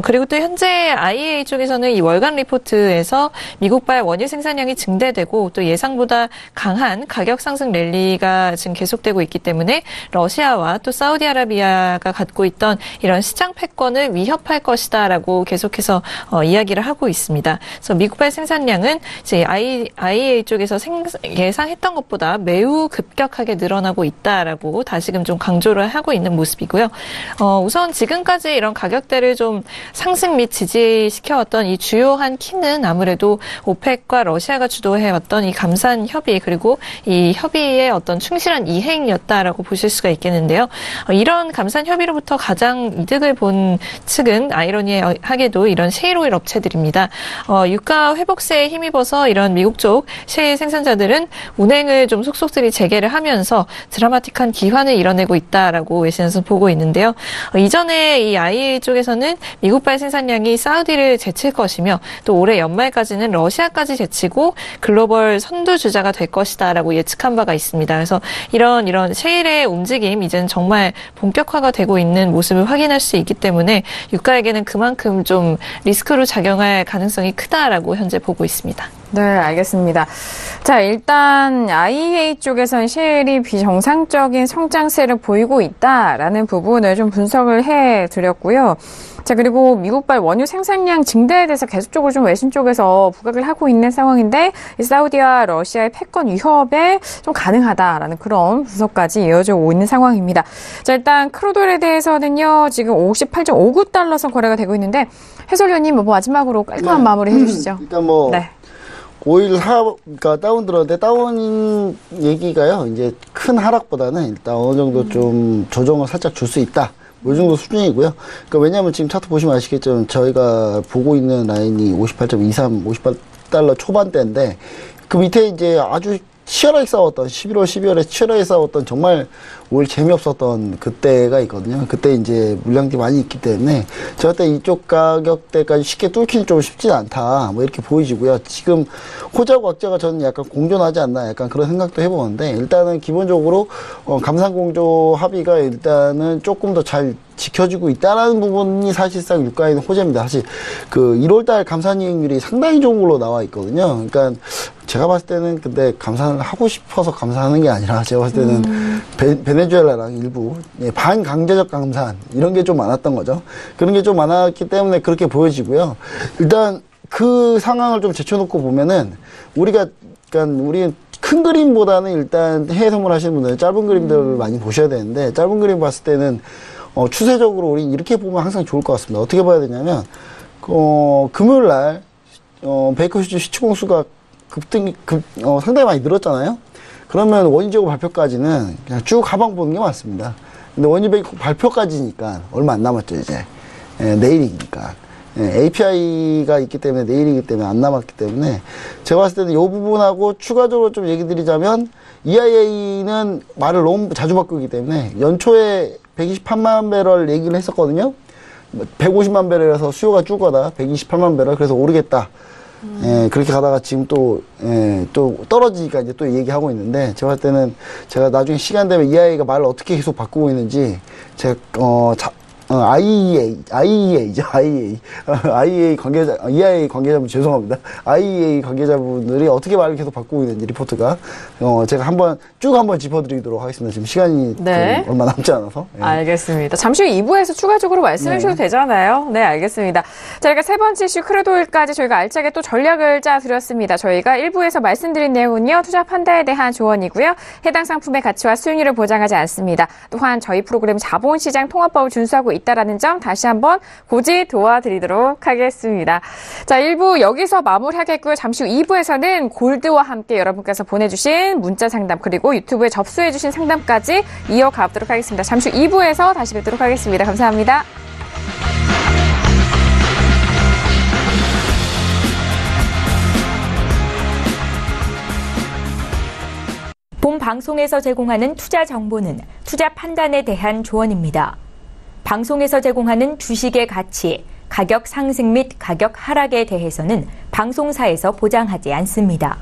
그리고 또 현재 IEA 쪽에서는 이 월간 리포트에서 미국발 원유 생산량이 증대되고 또 예상보다 강한 가격 상승 랠리가 지금 계속되고 있기 때문에 러시아와 또 사우디아라비아가 갖고 있던 이런 시장 패권을 위협할 것이다라고 계속해서 이야기를 하고 있습니다. 그래서 미국발 생산량은 이제 IEA 쪽에서 예상했던 것보다 매우 급격하게 늘어나고 있다라고 다시금 좀 강조를 하고 있는 모습이고요. 우선 지금까지 이런 가격대를 좀 상승 및 지지시켜왔던 이 주요한 키는 아무래도 오펙과 러시아가 주도해왔던 이 감산 협의 그리고 이 협의의 어떤 충실한 이행이었다라고 보실 수가 있겠는데요. 이런 감산 협의로부터 가장 이득을 본 측은 아이러니하게도 이런 셰일 오일 업체들입니다. 유가 회복세에 힘입어서 이런 미국 쪽 셰일 생산자들은 운행을 좀 속속들이 재개를 하면서 드라마틱한 기환을 이뤄내고 있다라고 외신에서 보고 있는데요. 이전에 이 IEA 쪽에서는 미국발 생산량이 사우디를 제칠 것이며 또 올해 연말까지는 러시아까지 제치고 글로벌 선두주자가 될 것이다라고 예측한 바가 있습니다. 그래서 이런 셰일의 움직임 이제는 정말 본격화가 되고 있는 모습을 확인할 수 있기 때문에 유가에게는 그만큼 좀 리스크로 작용할 가능성이 크다라고 현재 보고 있습니다. 네, 알겠습니다. 자, 일단 IEA 쪽에서는 셰일이 비정상적인 성장세를 보이고 있다라는 부분을 좀 분석을 해드렸고요. 자, 그리고 미국발 원유 생산량 증대에 대해서 계속적으로 좀 외신 쪽에서 부각을 하고 있는 상황인데 이 사우디와 러시아의 패권 위협에 좀 가능하다라는 그런 분석까지 이어져 오고 있는 상황입니다. 자, 일단 크루드오일에 대해서는요. 지금 58.59달러 선 거래가 되고 있는데 해설위원님 뭐 마지막으로 깔끔한 마무리 해주시죠. 일단 뭐 네. 오일 그러니까 다운 들었는데 다운인 얘기가요. 이제 큰 하락보다는 일단 어느 정도 좀 조정을 살짝 줄 수 있다. 이 정도 수준이고요. 그러니까 왜냐하면 지금 차트 보시면 아시겠지만 저희가 보고 있는 라인이 58.23, 58달러 초반대인데 그 밑에 이제 아주 치열하게 싸웠던 11월, 12월에 치열하게 싸웠던 정말 오일 재미없었던 그때가 있거든요. 그때 이제 물량들이 많이 있기 때문에 제가 그때 이쪽 가격대까지 쉽게 뚫기는 좀 쉽지 않다. 뭐 이렇게 보이시고요. 지금 호재하고 악재가 저는 약간 공존하지 않나 약간 그런 생각도 해보는데 일단은 기본적으로 감산공조 합의가 일단은 조금 더 잘 지켜지고 있다라는 부분이 사실상 유가에는 호재입니다. 사실 그 1월달 감산이익률이 상당히 좋은 걸로 나와 있거든요. 그러니까 제가 봤을 때는 근데 감산을 하고 싶어서 감산하는 게 아니라 제가 봤을 때는 베네수엘라랑 일부 반강제적 감산 이런 게 좀 많았던 거죠. 그런 게 좀 많았기 때문에 그렇게 보여지고요. 일단 그 상황을 좀 제쳐놓고 보면은 우리는 큰 그림보다는 일단 해외 선물하시는 분들은 짧은 그림들을 많이 보셔야 되는데 짧은 그림 봤을 때는 추세적으로 우리 이렇게 보면 항상 좋을 것 같습니다. 어떻게 봐야 되냐면 금요일 날 베이커 슈즈 시추공수가 상당히 많이 늘었잖아요. 그러면 원유 발표까지는 그냥 쭉 하방 보는 게 맞습니다. 근데 원유 발표까지니까 얼마 안 남았죠, 이제. 내일이니까. API가 있기 때문에 내일이기 때문에 안 남았기 때문에 제가 봤을 때는 이 부분하고 추가적으로 좀 얘기 드리자면 EIA는 말을 너무 자주 바꾸기 때문에 연초에 128만 배럴 얘기를 했었거든요. 150만 배럴에서 수요가 줄거다. 128만 배럴. 그래서 오르겠다. 그렇게 가다가 지금 또 떨어지니까 이제 또 얘기하고 있는데, 제가 봤을 때는 제가 나중에 시간 되면 EIA가 말을 어떻게 계속 바꾸고 있는지, 제가, IEA죠, IEA 관계자, EIA 관계자분 죄송합니다. IEA 관계자분들이 어떻게 말을 계속 바꾸고 있는지 리포트가, 제가 한번 짚어드리도록 하겠습니다. 지금 시간이 네. 얼마 남지 않아서. 예. 알겠습니다. 잠시 후 2부에서 추가적으로 말씀해 주셔도 되잖아요. 네, 알겠습니다. 저희가 세 번째 이슈 크루드오일까지 저희가 알차게 또 전략을 짜드렸습니다. 저희가 1부에서 말씀드린 내용은요, 투자 판단에 대한 조언이고요. 해당 상품의 가치와 수익률을 보장하지 않습니다. 또한 저희 프로그램 자본시장 통합법을 준수하고 있다라는 점 다시 한번 고지 도와드리도록 하겠습니다. 자, 1부 여기서 마무리하겠고요. 잠시 후 2부에서는 골드와 함께 여러분께서 보내주신 문자 상담 그리고 유튜브에 접수해주신 상담까지 이어가도록 하겠습니다. 잠시 후 2부에서 다시 뵙도록 하겠습니다. 감사합니다. 본 방송에서 제공하는 투자 정보는 투자 판단에 대한 조언입니다. 방송에서 제공하는 주식의 가치, 가격 상승 및 가격 하락에 대해서는 방송사에서 보장하지 않습니다.